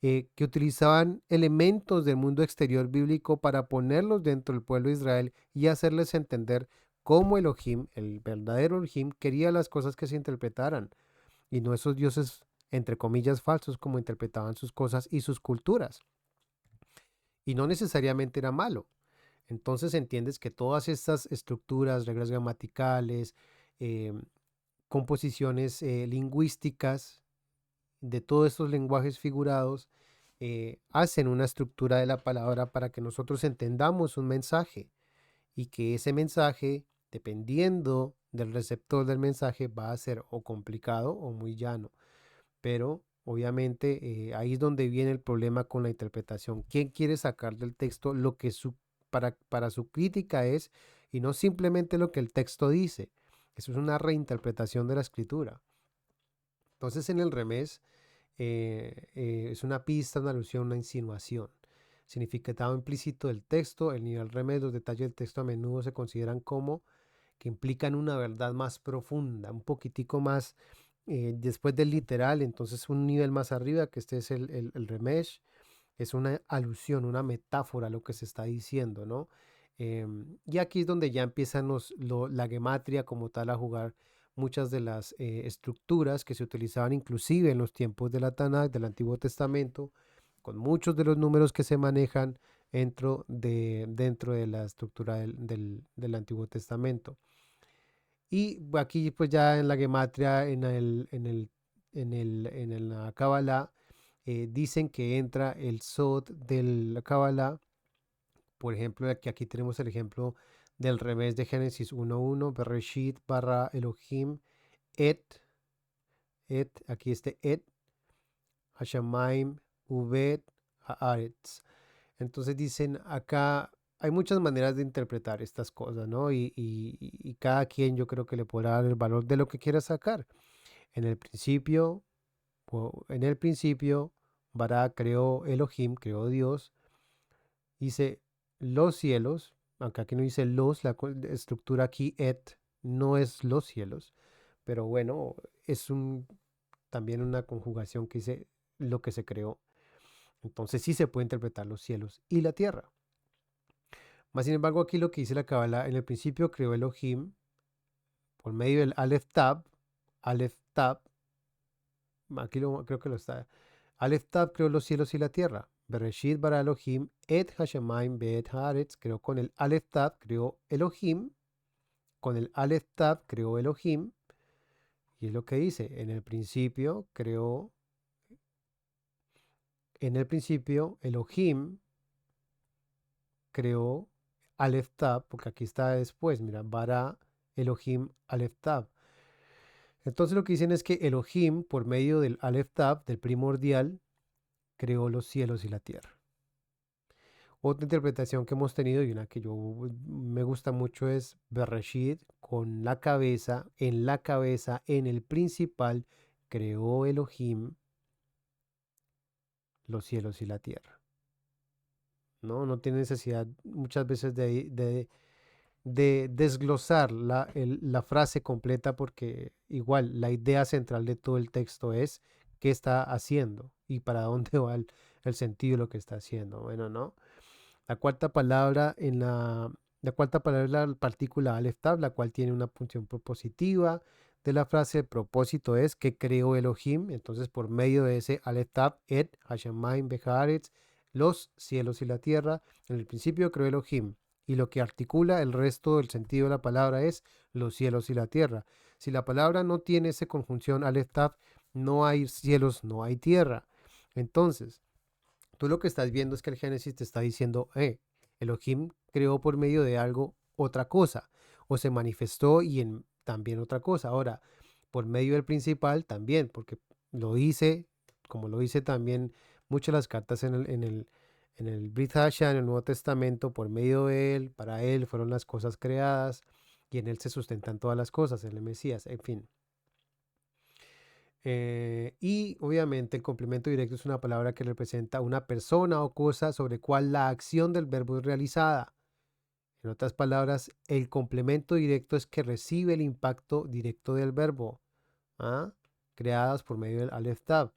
que utilizaban elementos del mundo exterior bíblico para ponerlos dentro del pueblo de Israel y hacerles entender cómo Elohim, el verdadero Elohim, quería las cosas que se interpretaran y no esos dioses, entre comillas, falsos, como interpretaban sus cosas y sus culturas. Y no necesariamente era malo. Entonces entiendes que todas estas estructuras, reglas gramaticales, eh, composiciones lingüísticas de todos estos lenguajes figurados hacen una estructura de la palabra para que nosotros entendamos un mensaje y que ese mensaje, dependiendo del receptor del mensaje, va a ser o complicado o muy llano. Pero obviamente ahí es donde viene el problema con la interpretación. ¿Quién quiere sacar del texto lo que para su crítica es y no simplemente lo que el texto dice? Eso es una reinterpretación de la escritura. Entonces en el remés es una pista, una alusión, una insinuación. Significado implícito del texto, el nivel remés, los detalles del texto a menudo se consideran como que implican una verdad más profunda, un poquitico más después del literal, entonces un nivel más arriba, que este es el remesh, es una alusión, una metáfora a lo que se está diciendo, ¿no? Y aquí es donde ya empiezan la gematria como tal a jugar muchas de las estructuras que se utilizaban inclusive en los tiempos de la Tanakh, del Antiguo Testamento, con muchos de los números que se manejan dentro de la estructura del Antiguo Testamento. Y aquí pues ya en la gematria, en la Kabbalah, dicen que entra el Sod de la Kabbalah. Por ejemplo, aquí tenemos el ejemplo del revés de Génesis 1:1, Bereshit barra Elohim, aquí este Hashamayim, Ubed, Haaretz. Entonces dicen acá, hay muchas maneras de interpretar estas cosas, ¿no? Y cada quien yo creo que le podrá dar el valor de lo que quiera sacar. En el principio, Bara creó Elohim, creó Dios, dice los cielos, aunque aquí no dice los, la estructura aquí et no es los cielos, pero bueno, es también una conjugación que dice lo que se creó. Entonces sí se puede interpretar los cielos y la tierra. Más sin embargo, aquí lo que dice la Kabbalah, en el principio creó Elohim por medio del Aleph Tab, aquí creo que lo está. Aleph Tab creó los cielos y la tierra. Bereshit bara Elohim et Hashemayim beet haaretz, creó con el Aleph Tab, creó Elohim, con el Aleph Tab creó Elohim, y es lo que dice, en el principio Elohim creó Aleph Tab, porque aquí está después, mira, bara Elohim Aleph Tab. Entonces lo que dicen es que Elohim, por medio del Aleph Tab, del primordial, creó los cielos y la tierra. Otra interpretación que hemos tenido y una que yo me gusta mucho es Bereshit con la cabeza, en el principal, creó Elohim los cielos y la tierra. No tiene necesidad muchas veces de desglosar la frase completa porque igual la idea central de todo el texto es qué está haciendo y para dónde va el sentido de lo que está haciendo. Bueno, ¿no? La cuarta palabra la cuarta palabra es la partícula Aleph Tav, la cual tiene una función propositiva de la frase. El propósito es que creó Elohim. Entonces, por medio de ese Aleph Tav, Et, Hashemayim, Beharetz, los cielos y la tierra. En el principio creó Elohim. Y lo que articula el resto del sentido de la palabra es los cielos y la tierra. Si la palabra no tiene esa conjunción Aleph Tav, no hay cielos, no hay tierra. Entonces, tú lo que estás viendo es que el Génesis te está diciendo, Elohim creó por medio de algo otra cosa, o se manifestó y en también otra cosa. Ahora, por medio del principal también, porque lo dice, como lo dice también muchas las cartas en el Brit Hadashah, en el Nuevo Testamento, por medio de él, para él fueron las cosas creadas y en él se sustentan todas las cosas, en el Mesías, en fin. Y obviamente el complemento directo es una palabra que representa una persona o cosa sobre cual la acción del verbo es realizada. En otras palabras, el complemento directo es que recibe el impacto directo del verbo, ¿ah? Creadas por medio del Aleph Tav,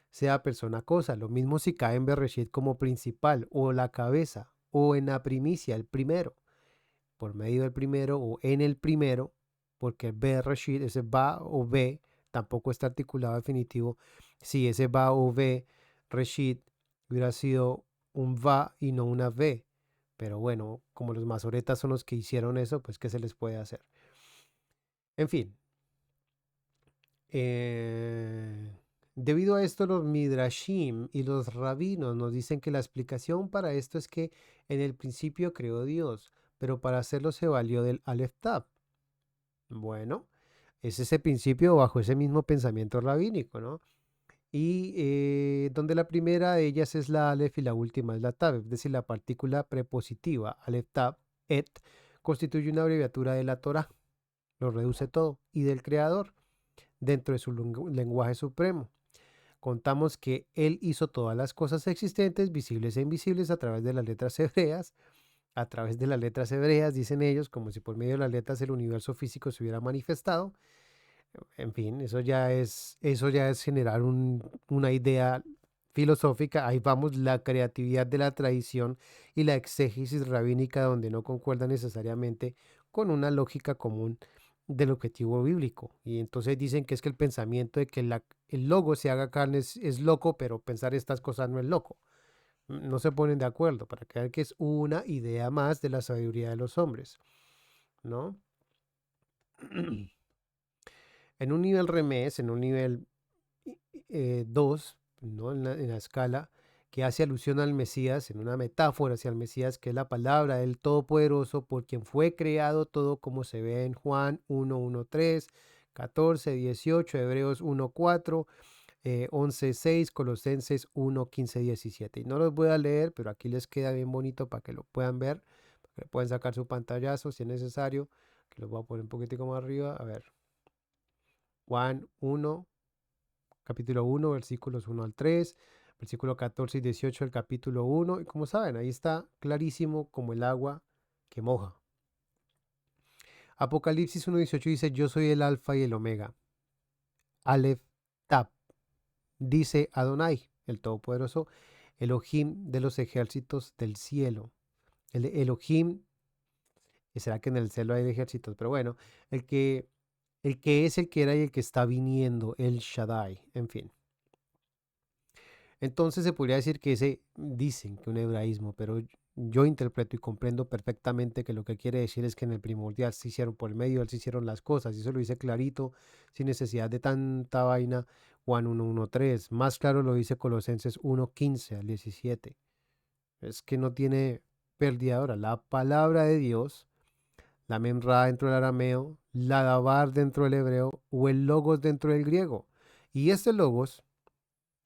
sea persona cosa. Lo mismo si cae en Bereshit como principal o la cabeza o en la primicia, el primero, por medio del primero o en el primero, porque Bereshit, ese va o ve, tampoco está articulado definitivo. Si ese va o ve, Reshit, hubiera sido un va y no una ve. Pero bueno, como los masoretas son los que hicieron eso, pues ¿qué se les puede hacer? En fin. Debido a esto, los midrashim y los rabinos nos dicen que la explicación para esto es que en el principio creó Dios, pero para hacerlo se valió del Aleph Tav. Bueno, es ese principio bajo ese mismo pensamiento rabínico, ¿no? Y donde la primera de ellas es la Aleph y la última es la Tav, es decir, la partícula prepositiva Aleph Tav, et, constituye una abreviatura de la Torah, lo reduce todo, y del Creador, dentro de su lenguaje supremo. Contamos que Él hizo todas las cosas existentes, visibles e invisibles, a través de las letras hebreas. A través de las letras hebreas, dicen ellos, como si por medio de las letras el universo físico se hubiera manifestado. En fin, eso ya es generar una idea filosófica. Ahí vamos, la creatividad de la tradición y la exégesis rabínica, donde no concuerda necesariamente con una lógica común del objetivo bíblico. Y entonces dicen que es que el pensamiento de que el logo se haga carne es loco, pero pensar estas cosas no es loco. No se ponen de acuerdo para creer que es una idea más de la sabiduría de los hombres, ¿no? En un nivel remés, en un nivel 2, ¿no? En la escala que hace alusión al Mesías, en una metáfora hacia el Mesías, que es la palabra del Todopoderoso, por quien fue creado todo, como se ve en Juan 1:1-3, 14:18, Hebreos 1:4, 11:6, Colosenses 1:15-17. Y no los voy a leer, pero aquí les queda bien bonito para que lo puedan ver, para que puedan sacar su pantallazo si es necesario, que lo voy a poner un poquitico más arriba, a ver. Juan 1, capítulo 1, versículos 1 al 3, versículo 14 y 18 del capítulo 1. Y como saben, ahí está clarísimo como el agua que moja. Apocalipsis 1:18 dice, yo soy el alfa y el omega. Aleph Tab, dice Adonai, el Todopoderoso, Elohim de los ejércitos del cielo. El Elohim, será que en el cielo hay ejércitos, pero bueno, el que, el que es, el que era y el que está viniendo, el Shaddai, en fin. Entonces se podría decir que dicen que un hebraísmo, pero yo interpreto y comprendo perfectamente que lo que quiere decir es que en el primordial se hicieron por el medio, él se hicieron las cosas, y eso lo dice clarito, sin necesidad de tanta vaina. Juan 1:13, más claro lo dice Colosenses 1:15 al 17. Es que no tiene pérdida ahora. La palabra de Dios, la memra dentro del arameo, la dabar dentro del hebreo o el logos dentro del griego. Y este logos,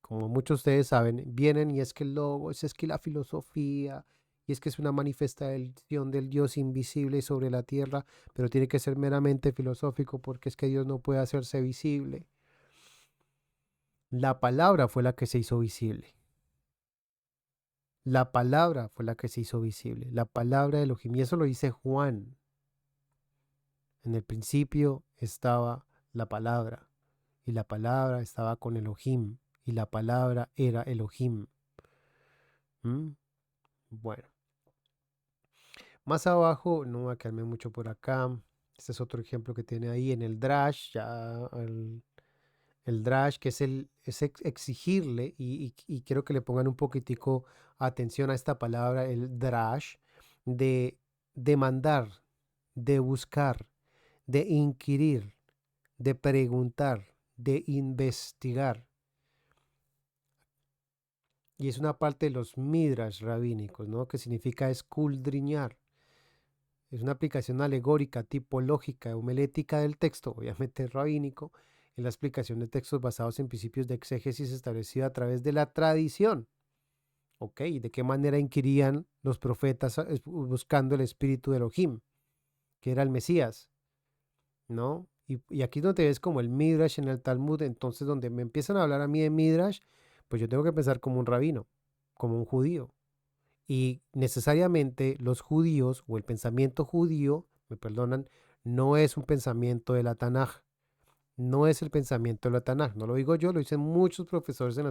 como muchos de ustedes saben, vienen y es que el logos, es que la filosofía, y es que es una manifestación del Dios invisible sobre la tierra, pero tiene que ser meramente filosófico porque es que Dios no puede hacerse visible. La palabra fue la que se hizo visible. La palabra fue la que se hizo visible. La palabra de Elohim. Y eso lo dice Juan. En el principio estaba la palabra. Y la palabra estaba con Elohim. Y la palabra era Elohim. ¿Mm? Bueno. Más abajo, no voy a quedarme mucho por acá. Este es otro ejemplo que tiene ahí en el Drash. Ya el Drash, que es exigirle. Y quiero que le pongan un poquitico atención a esta palabra, el Drash, de demandar, de buscar, de inquirir, de preguntar, de investigar. Y es una parte de los midrash rabínicos, ¿no? Que significa escudriñar. Es una aplicación alegórica, tipológica, homilética del texto, obviamente rabínico, en la explicación de textos basados en principios de exégesis establecido a través de la tradición. ¿Ok? ¿De qué manera inquirían los profetas buscando el espíritu de Elohim, que era el Mesías? ¿No? Y aquí donde ves como el Midrash en el Talmud, entonces donde me empiezan a hablar a mí de Midrash, pues yo tengo que pensar como un rabino, como un judío. Y necesariamente los judíos o el pensamiento judío, me perdonan, no es un pensamiento de la Tanaj, no es el pensamiento de la Tanaj, no lo digo yo, lo dicen muchos profesores en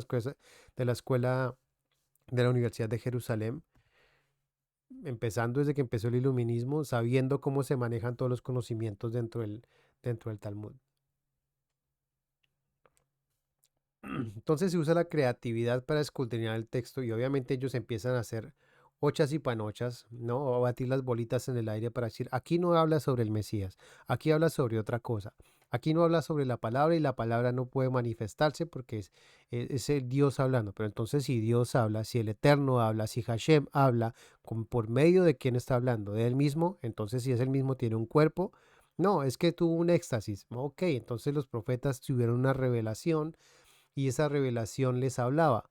la escuela de la Universidad de Jerusalén, empezando desde que empezó el iluminismo, sabiendo cómo se manejan todos los conocimientos dentro del Talmud. Entonces se usa la creatividad para escudriñar el texto y obviamente ellos empiezan a hacer ochas y panochas, ¿no? O a batir las bolitas en el aire para decir, aquí no habla sobre el Mesías, aquí habla sobre otra cosa, aquí no habla sobre la palabra y la palabra no puede manifestarse porque es el Dios hablando. Pero entonces si Dios habla, si el Eterno habla, si Hashem habla, por medio de quién está hablando, de él mismo, entonces si es el mismo tiene un cuerpo. No, es que tuvo un éxtasis. Ok, entonces los profetas tuvieron una revelación y esa revelación les hablaba.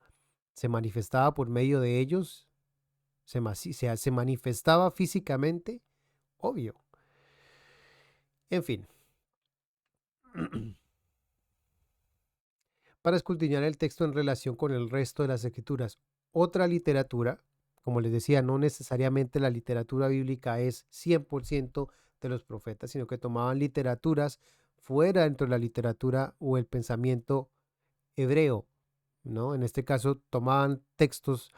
Se manifestaba por medio de ellos, se manifestaba físicamente, obvio. En fin, para escudriñar el texto en relación con el resto de las escrituras, otra literatura, como les decía, no necesariamente la literatura bíblica es 100% de los profetas, sino que tomaban literaturas fuera dentro de la literatura o el pensamiento hebreo, ¿no? En este caso tomaban textos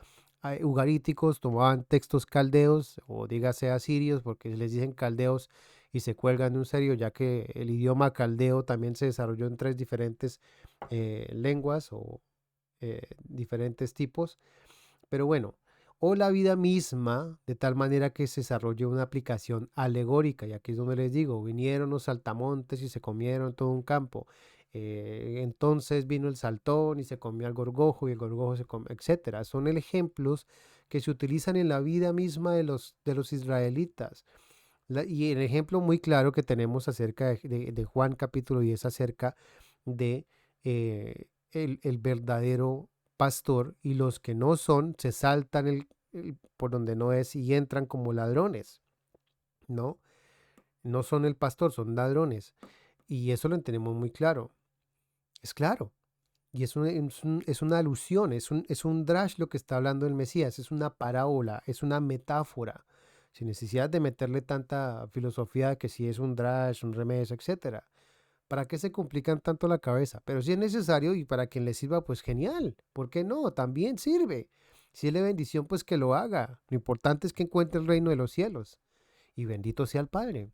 ugaríticos, tomaban textos caldeos o dígase asirios porque les dicen caldeos y se cuelgan de un serio ya que el idioma caldeo también se desarrolló en tres diferentes lenguas o diferentes tipos, pero bueno, o la vida misma de tal manera que se desarrolló una aplicación alegórica y aquí es donde les digo, vinieron los saltamontes y se comieron todo un campo. Entonces vino el saltón y se comió al gorgojo y el gorgojo se comió, etcétera. Son ejemplos que se utilizan en la vida misma de los israelitas. Y el ejemplo muy claro que tenemos acerca de Juan capítulo 10 acerca de el verdadero pastor y los que no son se saltan por donde no es y entran como ladrones, ¿no? No son el pastor, son ladrones. Y eso lo tenemos muy claro. Es claro. Y es una alusión, es un drash lo que está hablando el Mesías, es una parábola, es una metáfora, sin necesidad de meterle tanta filosofía que si es un drash, un remes, etcétera. ¿Para qué se complican tanto la cabeza? Pero si es necesario y para quien le sirva, pues genial. ¿Por qué no? También sirve. Si es de bendición, pues que lo haga. Lo importante es que encuentre el reino de los cielos. Y bendito sea el Padre,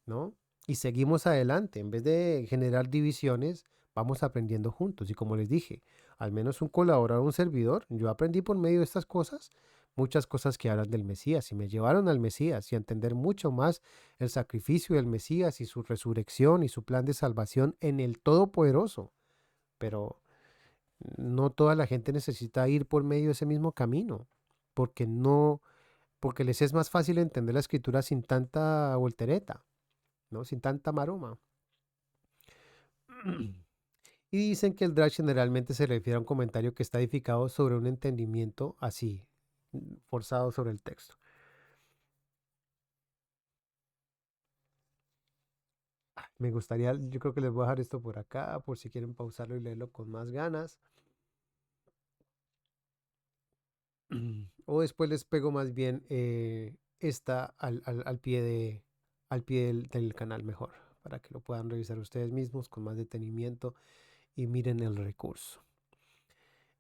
¿no? Y seguimos adelante. En vez de generar divisiones, vamos aprendiendo juntos. Y como les dije, al menos un colaborador, un servidor, yo aprendí por medio de estas cosas, muchas cosas que hablan del Mesías y me llevaron al Mesías y a entender mucho más el sacrificio del Mesías y su resurrección y su plan de salvación en el Todopoderoso. Pero no toda la gente necesita ir por medio de ese mismo camino, porque no, porque les es más fácil entender la escritura sin tanta voltereta, ¿no? Sin tanta maroma. Y dicen que el drash generalmente se refiere a un comentario que está edificado sobre un entendimiento así, forzado sobre el texto. Me gustaría, yo creo que les voy a dejar esto por acá, por si quieren pausarlo y leerlo con más ganas. O después les pego más bien esta al pie del canal mejor, para que lo puedan revisar ustedes mismos con más detenimiento y miren el recurso.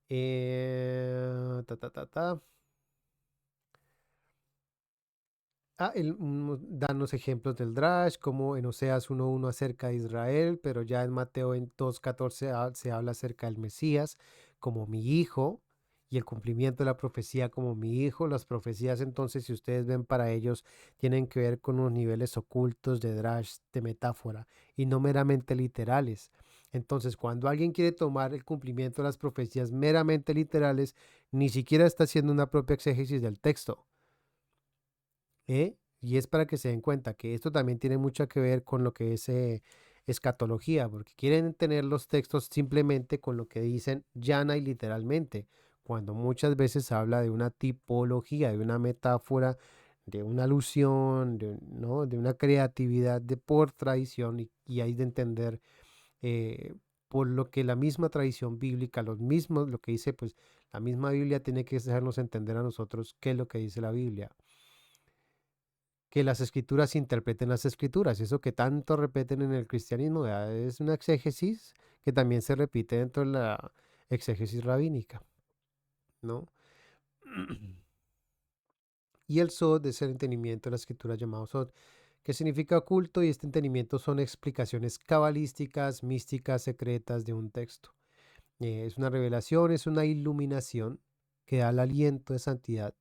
Ta, ta, ta, ta. Dan los ejemplos del Drash, como en Oseas 1.1 acerca de Israel, pero ya en Mateo en 2.14 se habla acerca del Mesías como mi hijo y el cumplimiento de la profecía como mi hijo. Las profecías entonces, si ustedes ven para ellos, tienen que ver con unos niveles ocultos de Drash, de metáfora, y no meramente literales. Entonces, cuando alguien quiere tomar el cumplimiento de las profecías meramente literales, ni siquiera está haciendo una propia exégesis del texto. Y es para que se den cuenta que esto también tiene mucho que ver con lo que es escatología, porque quieren tener los textos simplemente con lo que dicen llana y literalmente, cuando muchas veces habla de una tipología, de una metáfora, de una alusión, ¿no? De una creatividad de por tradición y hay de entender por lo que la misma tradición bíblica, los mismos, lo que dice, pues la misma Biblia tiene que dejarnos entender a nosotros qué es lo que dice la Biblia, que las escrituras interpreten las escrituras. Eso que tanto repiten en el cristianismo es una exégesis que también se repite dentro de la exégesis rabínica, ¿no? Y el sod es el entendimiento de la escritura llamado sod, que significa oculto, y este entendimiento son explicaciones cabalísticas, místicas, secretas de un texto. Es una revelación, es una iluminación que da el aliento de santidad,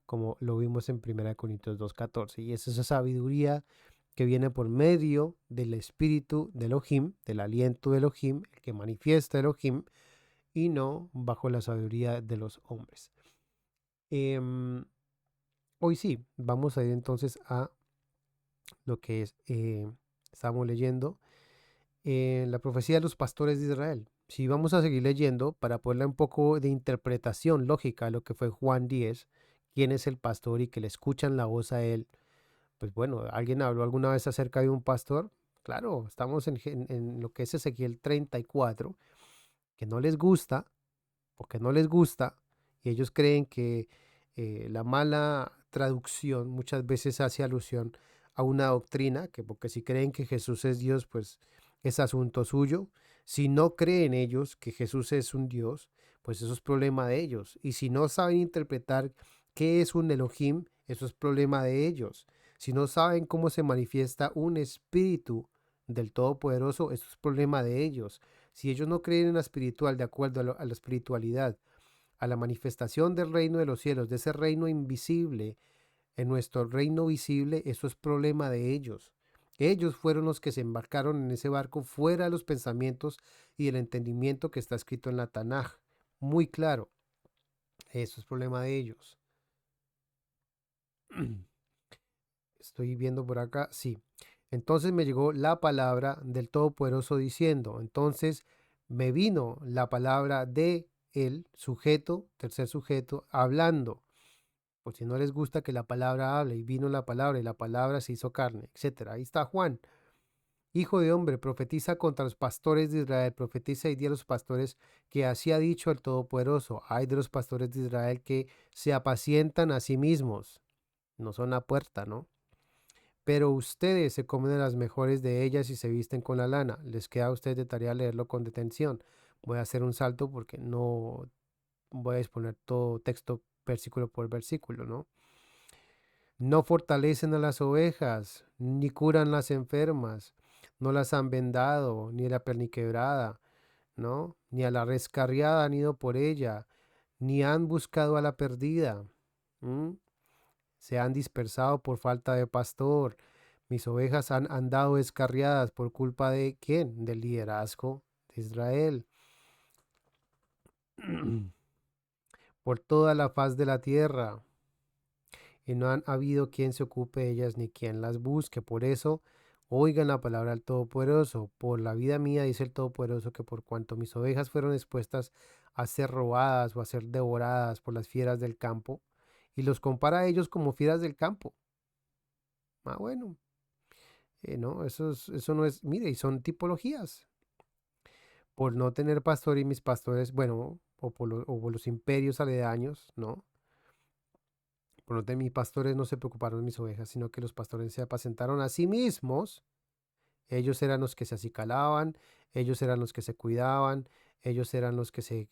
como lo vimos en 1 Corintios 2.14. Y es esa sabiduría que viene por medio del espíritu de Elohim, del aliento de Elohim, el que manifiesta Elohim, y no bajo la sabiduría de los hombres. Hoy sí, vamos a ir entonces a lo que es, estamos leyendo la profecía de los pastores de Israel. Si vamos a seguir leyendo, para ponerle un poco de interpretación lógica a lo que fue Juan 10, quién es el pastor y que le escuchan la voz a él, pues bueno, ¿alguien habló alguna vez acerca de un pastor? Claro, estamos en lo que es Ezequiel 34, que no les gusta, porque no les gusta, y ellos creen que la mala traducción muchas veces hace alusión a una doctrina, que porque si creen que Jesús es Dios, pues es asunto suyo. Si no creen ellos que Jesús es un Dios, pues eso es problema de ellos. Y si no saben interpretar qué es un Elohim, eso es problema de ellos. Si no saben cómo se manifiesta un espíritu del Todopoderoso, eso es problema de ellos. Si ellos no creen en la espiritual de acuerdo a la espiritualidad, a la manifestación del reino de los cielos, de ese reino invisible, en nuestro reino visible, eso es problema de ellos. Ellos fueron los que se embarcaron en ese barco fuera de los pensamientos y el entendimiento que está escrito en la Tanaj. Muy claro, eso es problema de ellos. Estoy viendo por acá, sí. Entonces me llegó la palabra del Todopoderoso diciendo, entonces me vino la palabra de el sujeto, tercer sujeto, hablando. Por si no les gusta que la palabra hable, y vino la palabra y la palabra se hizo carne, etcétera. Ahí está Juan. Hijo de hombre, profetiza contra los pastores de Israel, profetiza y di a los pastores que así ha dicho el Todopoderoso. Ay de los pastores de Israel que se apacientan a sí mismos. No son la puerta, ¿no? Pero ustedes se comen de las mejores de ellas y se visten con la lana. Les queda a ustedes de tarea leerlo con detención. Voy a hacer un salto porque no voy a exponer todo texto versículo por versículo, ¿no? No fortalecen a las ovejas, ni curan las enfermas, no las han vendado, ni la perniquebrada, ¿no? Ni a la rescarriada han ido por ella, ni han buscado a la perdida. ¿M? Se han dispersado por falta de pastor. Mis ovejas han andado descarriadas por culpa de ¿quién? Del liderazgo de Israel. Por toda la faz de la tierra. Y no han habido quien se ocupe de ellas ni quien las busque. Por eso, oigan la palabra del Todopoderoso. Por la vida mía, dice el Todopoderoso, que por cuanto mis ovejas fueron expuestas a ser robadas o a ser devoradas por las fieras del campo, y los compara a ellos como fieras del campo. Ah, bueno, no, eso no es, mire, y son tipologías. Por no tener pastor y mis pastores, bueno, o por los imperios aledaños, ¿no? Por no tener mis pastores no se preocuparon de mis ovejas, sino que los pastores se apacentaron a sí mismos. Ellos eran los que se acicalaban, ellos eran los que se cuidaban, ellos eran los que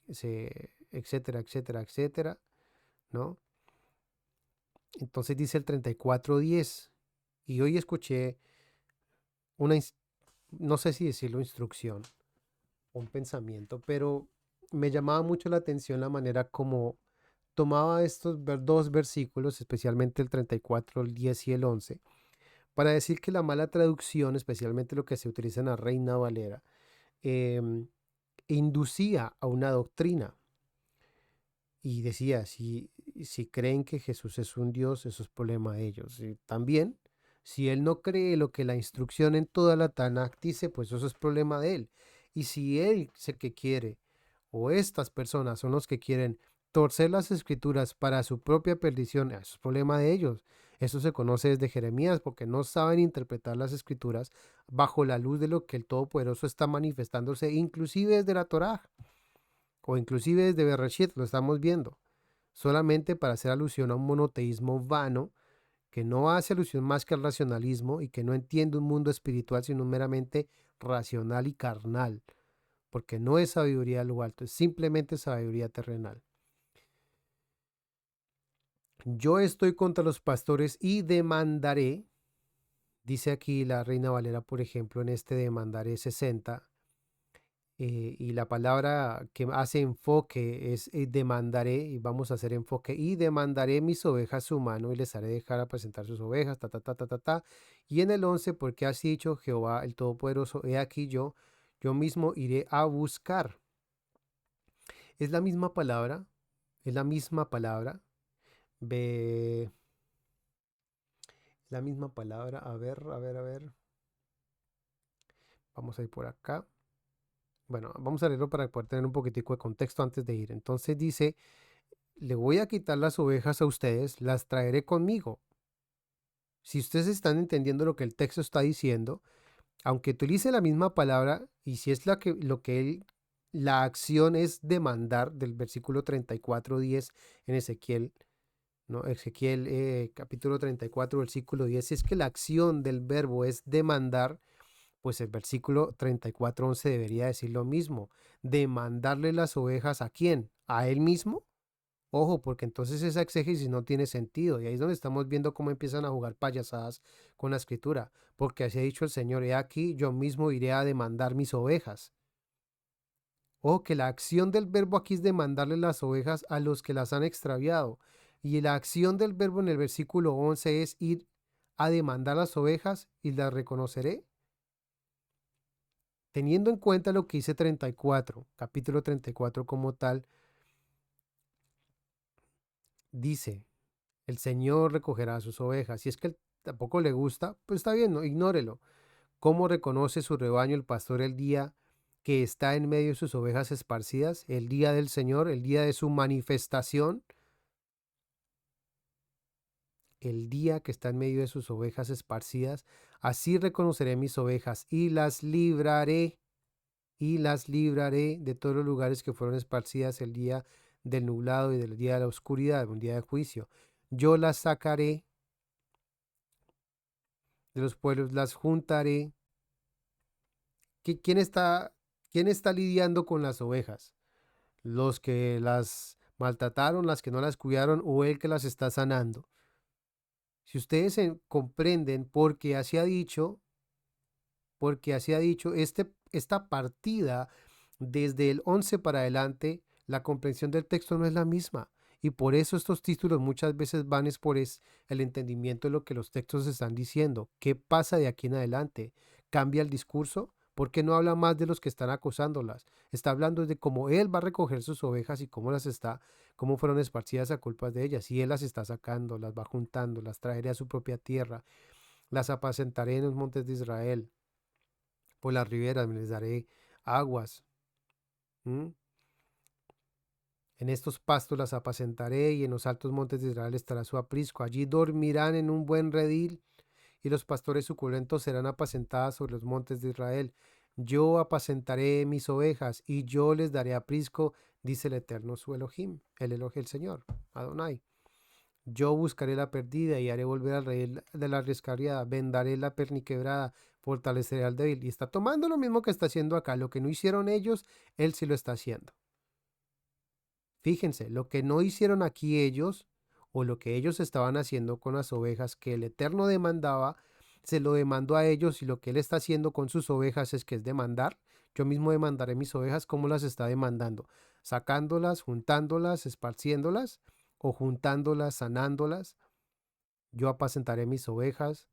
etcétera, etcétera, etcétera, ¿no? Entonces dice el 34:10. Y hoy escuché una, no sé si decirlo instrucción, un pensamiento, pero me llamaba mucho la atención la manera como tomaba estos dos versículos, especialmente el 34, el 10 y el 11, para decir que la mala traducción, especialmente lo que se utiliza en la Reina Valera, em, inducía a una doctrina y decía, si creen que Jesús es un Dios, eso es problema de ellos. Y también, si él no cree lo que la instrucción en toda la Tanakh dice, pues eso es problema de él. Y si él es el que quiere, o estas personas son los que quieren torcer las escrituras para su propia perdición, eso es problema de ellos. Eso se conoce desde Jeremías porque no saben interpretar las escrituras bajo la luz de lo que el Todopoderoso está manifestándose, inclusive desde la Torá o inclusive desde Bereshit, lo estamos viendo, solamente para hacer alusión a un monoteísmo vano que no hace alusión más que al racionalismo y que no entiende un mundo espiritual sino meramente racional y carnal, porque no es sabiduría de lo alto, es simplemente sabiduría terrenal. Yo estoy contra los pastores y demandaré, dice aquí la Reina Valera, por ejemplo, en este demandaré 60, y la palabra que hace enfoque es demandaré, y vamos a hacer enfoque, y demandaré mis ovejas su mano y les haré dejar a presentar sus ovejas, ta, ta, ta, ta, ta, ta. Y en el 11, porque has dicho Jehová el Todopoderoso, he aquí yo mismo iré a buscar. Es la misma palabra, es la misma palabra, ve, la misma palabra, a ver, a ver, a ver, vamos a ir por acá. Bueno, vamos a leerlo para poder tener un poquitico de contexto antes de ir. Entonces dice, le voy a quitar las ovejas a ustedes, las traeré conmigo. Si ustedes están entendiendo lo que el texto está diciendo, aunque utilice la misma palabra, y si es la acción es demandar del versículo 34:10 en Ezequiel, ¿no? Ezequiel capítulo 34, versículo 10, si es que la acción del verbo es demandar, pues el versículo 34:11 debería decir lo mismo. ¿Demandarle las ovejas a quién? ¿A él mismo? Ojo, porque entonces esa exégesis no tiene sentido. Y ahí es donde estamos viendo cómo empiezan a jugar payasadas con la escritura. Porque así ha dicho el Señor, he aquí, yo mismo iré a demandar mis ovejas. Ojo, que la acción del verbo aquí es demandarle las ovejas a los que las han extraviado. Y la acción del verbo en el versículo 11 es ir a demandar las ovejas y las reconoceré. Teniendo en cuenta lo que dice 34, capítulo 34 como tal, dice, el Señor recogerá sus ovejas. Si es que tampoco le gusta, pues está bien, no, ignórelo. ¿Cómo reconoce su rebaño el pastor el día que está en medio de sus ovejas esparcidas? El día del Señor, el día de su manifestación. el día que está en medio de sus ovejas esparcidas, así reconoceré mis ovejas y las libraré de todos los lugares que fueron esparcidas el día del nublado y del día de la oscuridad, un día de juicio. Yo las sacaré de los pueblos, las juntaré. ¿Quién está lidiando con las ovejas? ¿Los que las maltrataron, las que no las cuidaron o el que las está sanando? Si ustedes comprenden porque así ha dicho, esta partida desde el 11 para adelante, la comprensión del texto no es la misma. Y por eso estos títulos muchas veces van por el entendimiento de lo que los textos están diciendo. ¿Qué pasa de aquí en adelante? ¿Cambia el discurso? ¿Por qué no habla más de los que están acosándolas? Está hablando de cómo él va a recoger sus ovejas y cómo fueron esparcidas a culpas de ellas. Y él las está sacando, las va juntando, las traeré a su propia tierra, las apacentaré en los montes de Israel. Por las riberas me les daré aguas. ¿Mm? En estos pastos las apacentaré y en los altos montes de Israel estará su aprisco. Allí dormirán en un buen redil y los pastores suculentos serán apacentadas sobre los montes de Israel. Yo apacentaré mis ovejas y yo les daré aprisco, dice el Eterno su Elohim, el Elohim el Señor, Adonai. Yo buscaré la perdida y haré volver al rey de la rescariada, vendaré la perniquebrada, fortaleceré al débil. Y está tomando lo mismo que está haciendo acá. Lo que no hicieron ellos, él sí lo está haciendo. Fíjense, lo que no hicieron aquí ellos, o lo que ellos estaban haciendo con las ovejas que el Eterno demandaba, se lo demandó a ellos, y lo que él está haciendo con sus ovejas es demandar. Yo mismo demandaré mis ovejas. ¿Cómo las está demandando? Sacándolas, juntándolas, esparciéndolas, o juntándolas, sanándolas. Yo apacentaré mis ovejas.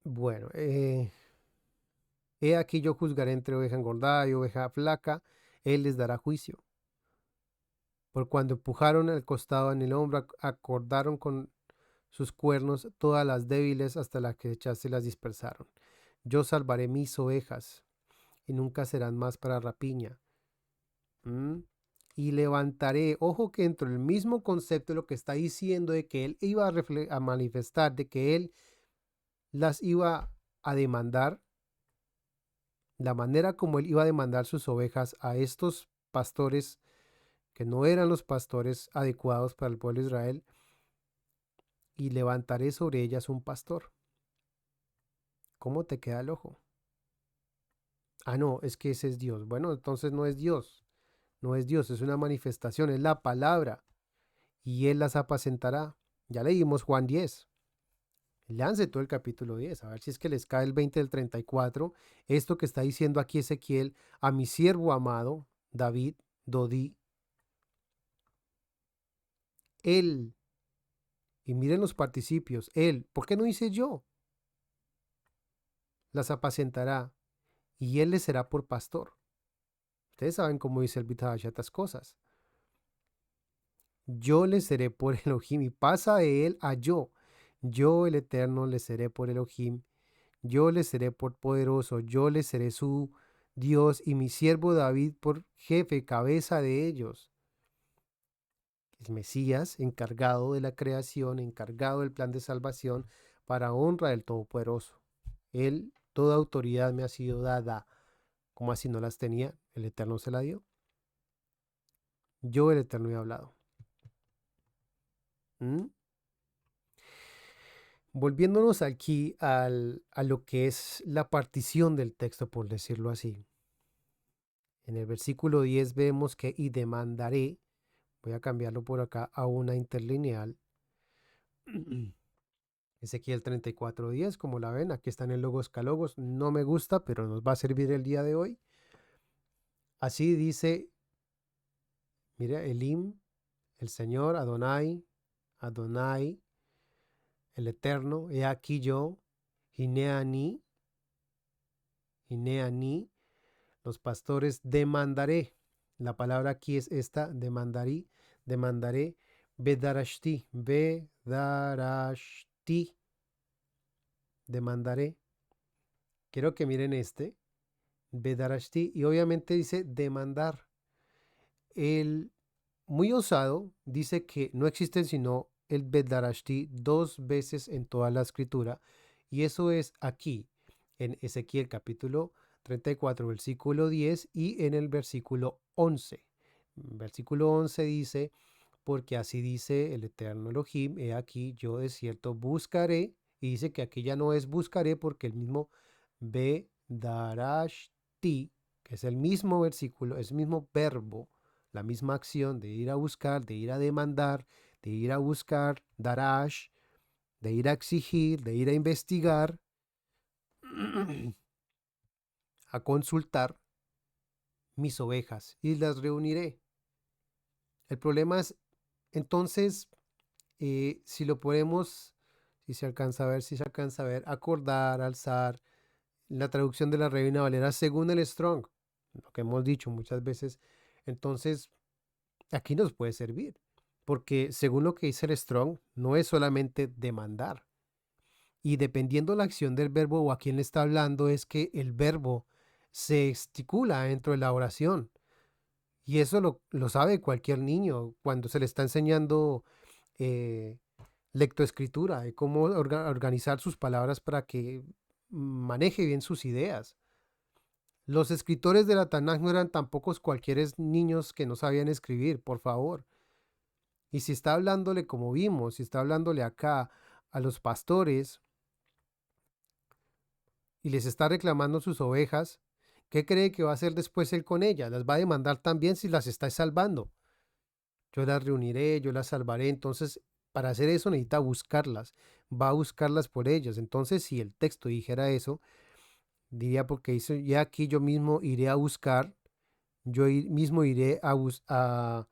Bueno, he aquí yo juzgaré entre oveja engordada y oveja flaca, él les dará juicio. Por cuando empujaron el costado en el hombro, acordaron con sus cuernos todas las débiles hasta las que echaste las dispersaron. Yo salvaré mis ovejas y nunca serán más para rapiña. Y levantaré, ojo que dentro del mismo concepto de lo que está diciendo de que él iba a manifestar, de que él las iba a demandar, la manera como él iba a demandar sus ovejas a estos pastores que no eran los pastores adecuados para el pueblo de Israel, y levantaré sobre ellas un pastor. ¿Cómo te queda el ojo? Ah, no, es que ese es Dios. Bueno, entonces no es Dios, no es Dios, es una manifestación, es la palabra, y él las apacentará. Ya leímos Juan 10. Lance todo el capítulo 10, a ver si es que les cae el 20 del 34. Esto que está diciendo aquí Ezequiel, a mi siervo amado, David, Dodí, él, y miren los participios, él, ¿por qué no dice yo? Las apacentará, y él les será por pastor. Ustedes saben cómo dice el Bitash estas cosas. Yo les seré por Elohim, y pasa de él a yo. Yo, el Eterno, les seré por Elohim. Yo les seré por poderoso. Yo les seré su Dios, y mi siervo David por jefe, cabeza de ellos. El Mesías, encargado de la creación, encargado del plan de salvación, para honra del Todopoderoso. Él, toda autoridad me ha sido dada. Como así no las tenía? El Eterno se la dio. Yo, el Eterno, he hablado. Volviéndonos aquí a lo que es la partición del texto, por decirlo así. En el versículo 10 vemos que y demandaré, voy a cambiarlo por acá a una interlineal. Ezequiel 34:10, como la ven, aquí está en el Logos Calogos. No me gusta, pero nos va a servir el día de hoy. Así dice, mira, Elim, el Señor, Adonai, Adonai, el Eterno, he aquí yo, Hineani, Hineani, los pastores demandaré. La palabra aquí es esta, demandaré, Bedarashti, Bedarashti. demandaré. Quiero que miren este, bedarashti, y obviamente dice demandar. El muy osado dice que no existe sino el bedarashti dos veces en toda la escritura, y eso es aquí, en Ezequiel capítulo 34, versículo 10 y en el versículo 11. Versículo 11 dice, porque así dice el eterno Elohim, he aquí yo de cierto buscaré, y dice que aquí ya no es buscaré porque el mismo be darashti, que es el mismo versículo, es el mismo verbo, la misma acción de ir a buscar, de ir a demandar, de ir a buscar, darash, de ir a exigir, de ir a investigar, a consultar mis ovejas y las reuniré. El problema es, entonces, si lo podemos, si se alcanza a ver, si se alcanza a ver, acordar, alzar, la traducción de la Reina Valera según el Strong, lo que hemos dicho muchas veces, entonces aquí nos puede servir, porque según lo que dice el Strong, no es solamente demandar, y dependiendo la acción del verbo o a quién le está hablando, es que el verbo se esticula dentro de la oración, y eso lo sabe cualquier niño cuando se le está enseñando eh, lectoescritura, de cómo organizar sus palabras para que maneje bien sus ideas. Los escritores de la Tanaj no eran tampoco cualquier niños que no sabían escribir, por favor. Y si está hablándole, como vimos, si está hablándole acá a los pastores y les está reclamando sus ovejas, ¿qué cree que va a hacer después él con ellas? Las va a demandar también si las está salvando. Yo las reuniré, yo las salvaré. Entonces, para hacer eso necesita buscarlas. Va a buscarlas por ellas. Entonces, si el texto dijera eso, diría porque dice, ya aquí yo mismo iré a buscar, mismo iré a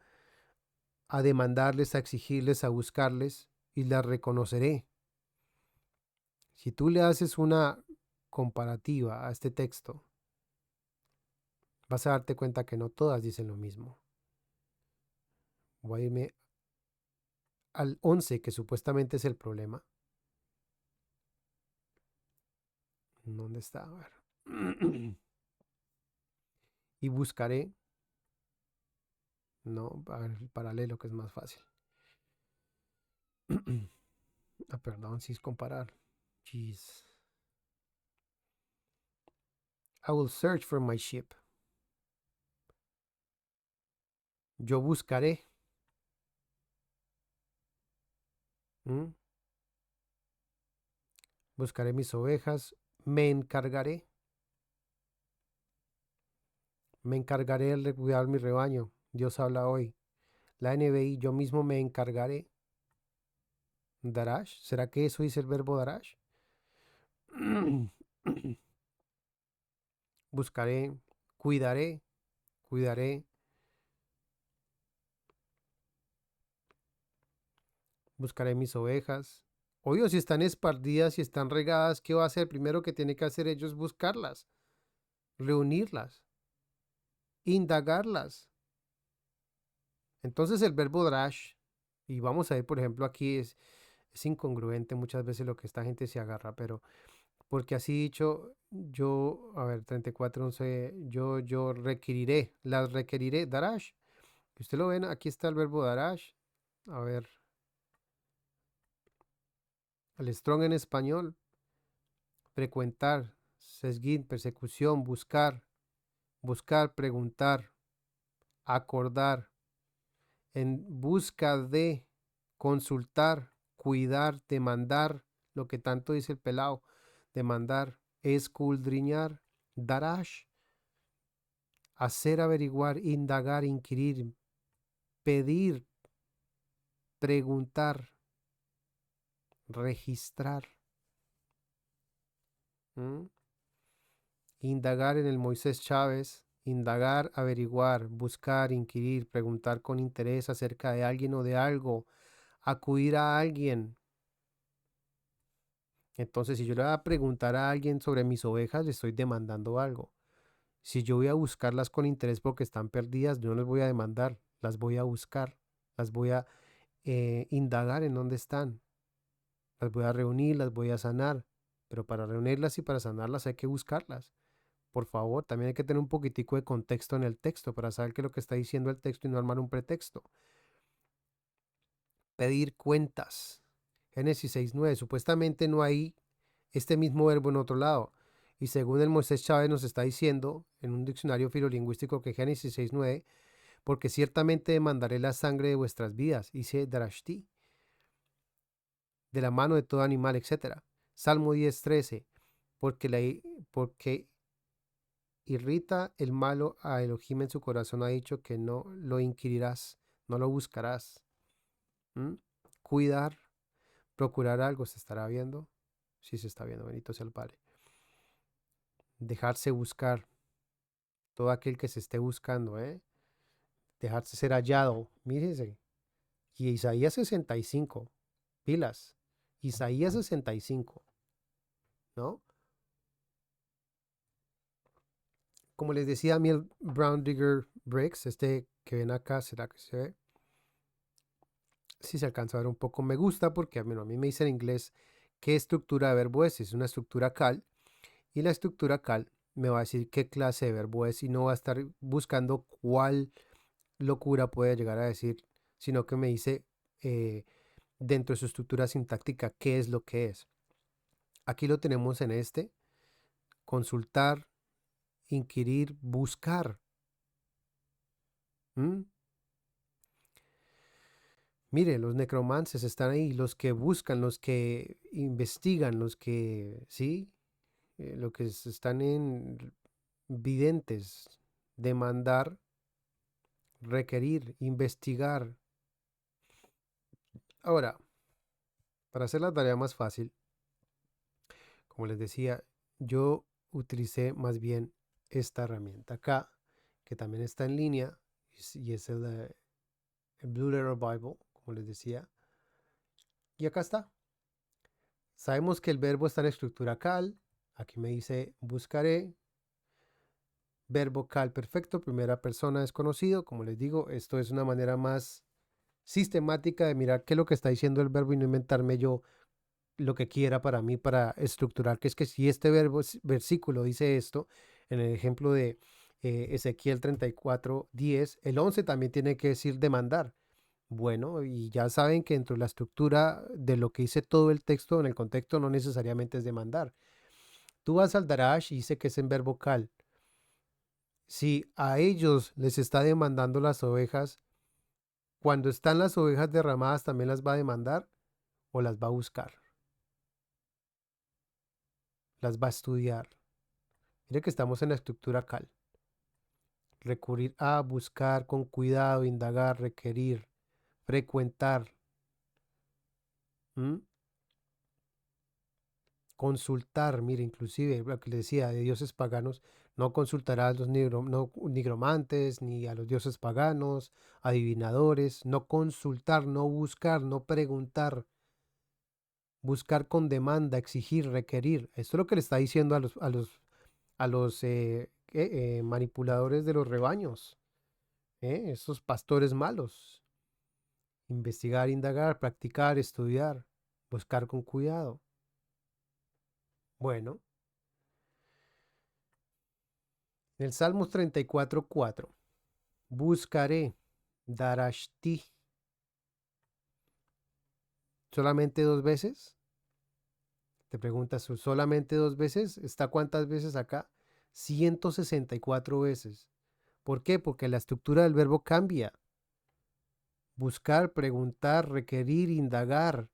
demandarles, a exigirles, a buscarles y las reconoceré. Si tú le haces una comparativa a este texto, vas a darte cuenta que no todas dicen lo mismo. Voy a irme al 11, que supuestamente es el problema. ¿Dónde está? A ver. Y buscaré, no, a ver, el paralelo que es más fácil. Perdón, si es comparar. Jeez. I will search for my sheep. Yo buscaré. ¿Mm? Buscaré mis ovejas. Me encargaré. Me encargaré de cuidar mi rebaño. Dios habla hoy. La NBI, yo mismo me encargaré. Darash. ¿Será que eso dice el verbo darash? Buscaré. Cuidaré. Cuidaré. Buscaré mis ovejas. Obvio, si están esparcidas, si están regadas, ¿qué va a hacer? Primero que tiene que hacer ellos buscarlas, reunirlas, indagarlas. Entonces el verbo drash, y vamos a ver, por ejemplo, aquí es incongruente muchas veces lo que esta gente se agarra, pero porque así dicho, yo, a ver, 34:11, yo requeriré, las requeriré, darash. Usted lo ven, aquí está el verbo darash. A ver, el strong en español, frecuentar, sesguin, persecución, buscar, buscar, preguntar, acordar, en busca de, consultar, cuidar, demandar, lo que tanto dice el pelao, demandar, escudriñar, darash, hacer averiguar, indagar, inquirir, pedir, preguntar, registrar, ¿m? Indagar en el Moisés Chávez, indagar, averiguar, buscar, inquirir, preguntar con interés acerca de alguien o de algo, acudir a alguien. Entonces, si yo le voy a preguntar a alguien sobre mis ovejas, le estoy demandando algo. Si yo voy a buscarlas con interés porque están perdidas, yo no les voy a demandar, las voy a buscar, las voy a indagar en dónde están, las voy a reunir, las voy a sanar. pero para reunirlas y para sanarlas hay que buscarlas. Por favor, también hay que tener un poquitico de contexto en el texto para saber qué es lo que está diciendo el texto y no armar un pretexto. Pedir cuentas. Génesis 6:9. Supuestamente no hay este mismo verbo en otro lado. Y según el Moisés Chávez nos está diciendo en un diccionario filolingüístico que Génesis 6:9, porque ciertamente demandaré la sangre de vuestras vidas, dice Drashti, de la mano de todo animal, etc. Salmo 10:13, porque irrita el malo a Elohim en su corazón, ha dicho que no lo inquirirás, no lo buscarás. ¿Mm? Cuidar, procurar algo, ¿se estará viendo? Sí, se está viendo, bendito sea el Padre. Dejarse buscar, todo aquel que se esté buscando, dejarse ser hallado, mírense. Y Isaías 65, pilas, Isaías 65, ¿no? Como les decía, a mí el Brown Digger Bricks, este que ven acá, ¿será que se ve? Si se alcanza a ver un poco, me gusta porque a mí me dice en inglés qué estructura de verbo es una estructura cal, y la estructura cal me va a decir qué clase de verbo es y no va a estar buscando cuál locura puede llegar a decir, sino que me dice dentro de su estructura sintáctica qué es lo que es. Aquí lo tenemos en este: consultar, inquirir, buscar. ¿Mm? Mire, los necromances están ahí, los que buscan, los que investigan, los que, sí, lo que están en videntes, demandar, requerir, investigar. Ahora, para hacer la tarea más fácil, como les decía, yo utilicé más bien esta herramienta acá, que también está en línea, y es el Blue Letter Bible, como les decía. Y acá está. Sabemos que el verbo está en estructura cal. Aquí me dice buscaré. Verbo cal perfecto, primera persona desconocido. Como les digo, esto es una manera más sistemática de mirar qué es lo que está diciendo el verbo y no inventarme yo lo que quiera para mí para estructurar, que es que si este verbo, versículo dice esto, en el ejemplo de Ezequiel 34:10, el 11 también tiene que decir demandar. Bueno, y ya saben que dentro de la estructura de lo que dice todo el texto, en el contexto no necesariamente es demandar. Tú vas al Darash y dice que es en verbo cal. Si a ellos les está demandando las ovejas, cuando están las ovejas derramadas, ¿también las va a demandar o las va a buscar? Las va a estudiar. Mire que estamos en la estructura cal. Recurrir a, buscar con cuidado, indagar, requerir, frecuentar, ¿m? Consultar. Mire, inclusive lo que le decía de dioses paganos, no consultará a los nigromantes, ni a los dioses paganos, adivinadores, no consultar, no buscar, no preguntar, buscar con demanda, exigir, requerir. Esto es lo que le está diciendo a los manipuladores de los rebaños, esos pastores malos. Investigar, indagar, practicar, estudiar, buscar con cuidado. Bueno, en el Salmos 34:4, buscaré, darashti, solamente dos veces. Te preguntas, ¿solamente dos veces? ¿Está cuántas veces acá? 164 veces. ¿Por qué? Porque la estructura del verbo cambia. Buscar, preguntar, requerir, indagar.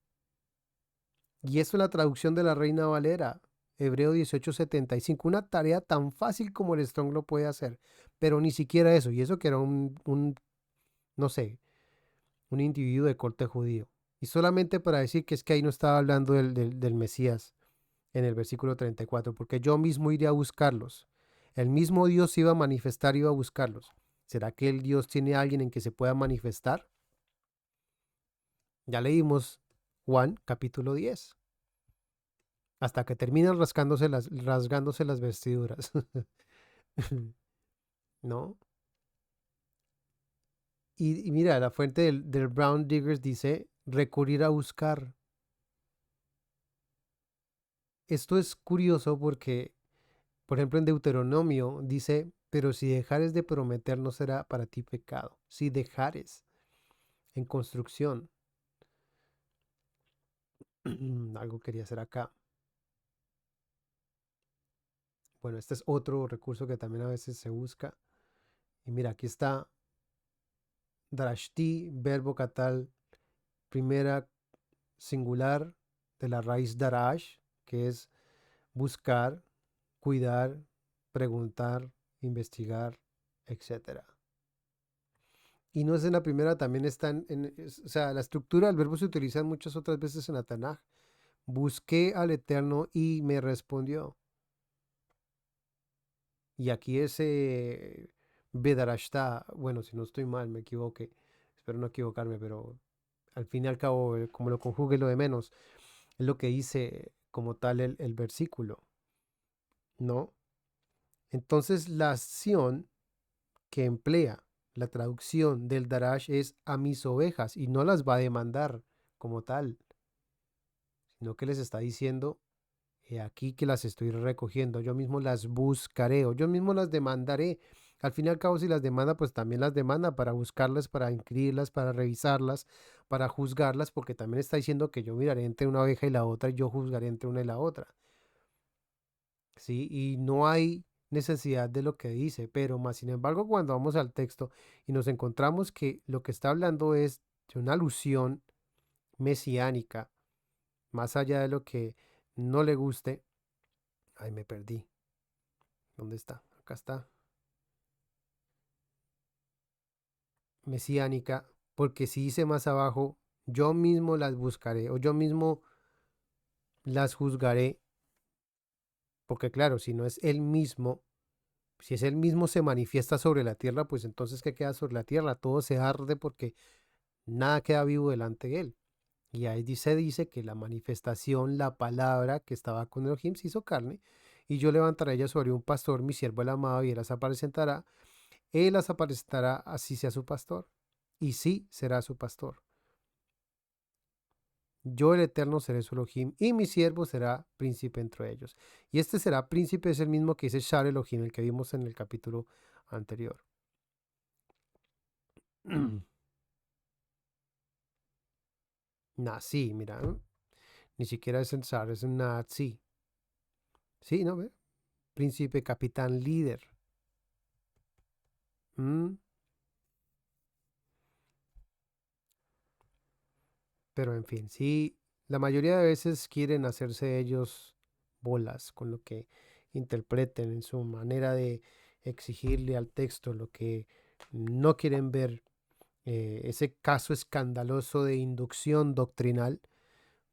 Y esto es la traducción de la Reina Valera, Hebreo 18:75. Una tarea tan fácil como el Strong lo puede hacer, pero ni siquiera eso. Y eso que era no sé, un individuo de corte judío. Y solamente para decir que es que ahí no estaba hablando del Mesías en el versículo 34, porque yo mismo iré a buscarlos. El mismo Dios iba a manifestar, iba a buscarlos. ¿Será que el Dios tiene a alguien en que se pueda manifestar? Ya leímos Juan capítulo 10. Hasta que terminan rasgándose las vestiduras. ¿No? Y mira, la fuente del Brown Diggers dice recurrir a buscar. esto es curioso porque, por ejemplo, en Deuteronomio dice, pero si dejares de prometer no será para ti pecado. Si dejares en construcción, algo quería hacer acá. Bueno, este es otro recurso que también a veces se busca. Y mira, aquí está drashti, verbo catal, primera singular de la raíz darash, que es buscar, cuidar, preguntar, investigar, etcétera. Y no es en la primera, también están o sea, la estructura del verbo se utiliza muchas otras veces en la Tanaj. Busqué al Eterno y me respondió. Y aquí ese Bedarashta, bueno, si no estoy mal, me equivoqué, espero no equivocarme, pero al fin y al cabo, como lo conjugue lo de menos, es lo que dice como tal el versículo, ¿no? Entonces la acción que emplea la traducción del Darash es a mis ovejas y no las va a demandar como tal, sino que les está diciendo, he aquí que las estoy recogiendo, yo mismo las buscaré o yo mismo las demandaré. Al fin y al cabo, si las demanda, pues también las demanda para buscarlas, para inscribirlas, para revisarlas, para juzgarlas, porque también está diciendo que yo miraré entre una oveja y la otra y yo juzgaré entre una y la otra. ¿Sí? Y no hay necesidad de lo que dice, pero más sin embargo, cuando vamos al texto y nos encontramos que lo que está hablando es de una alusión mesiánica, más allá de lo que no le guste, ay, me perdí. ¿Dónde está? Acá está. Mesiánica, porque si dice más abajo, yo mismo las buscaré o yo mismo las juzgaré, porque claro, si no es él mismo, si es él mismo se manifiesta sobre la tierra, pues entonces ¿qué queda sobre la tierra? Todo se arde porque nada queda vivo delante de él. Y ahí dice que la manifestación, la palabra que estaba con Elohim se hizo carne, y yo levantaré ella sobre un pastor, mi siervo el amado, y él las apacentará, así sea su pastor, y sí será su pastor. Yo el Eterno seré su Elohim, y mi siervo será príncipe entre ellos. Y este será príncipe, es el mismo que dice Shar Elohim, el que vimos en el capítulo anterior. Nací, mira, ni siquiera es el Shar, es un Nazi. Sí, ¿no ve? Príncipe, capitán, líder. ¿Mm? Pero en fin, sí, la mayoría de veces quieren hacerse ellos bolas con lo que interpreten en su manera de exigirle al texto lo que no quieren ver. Ese caso escandaloso de inducción doctrinal,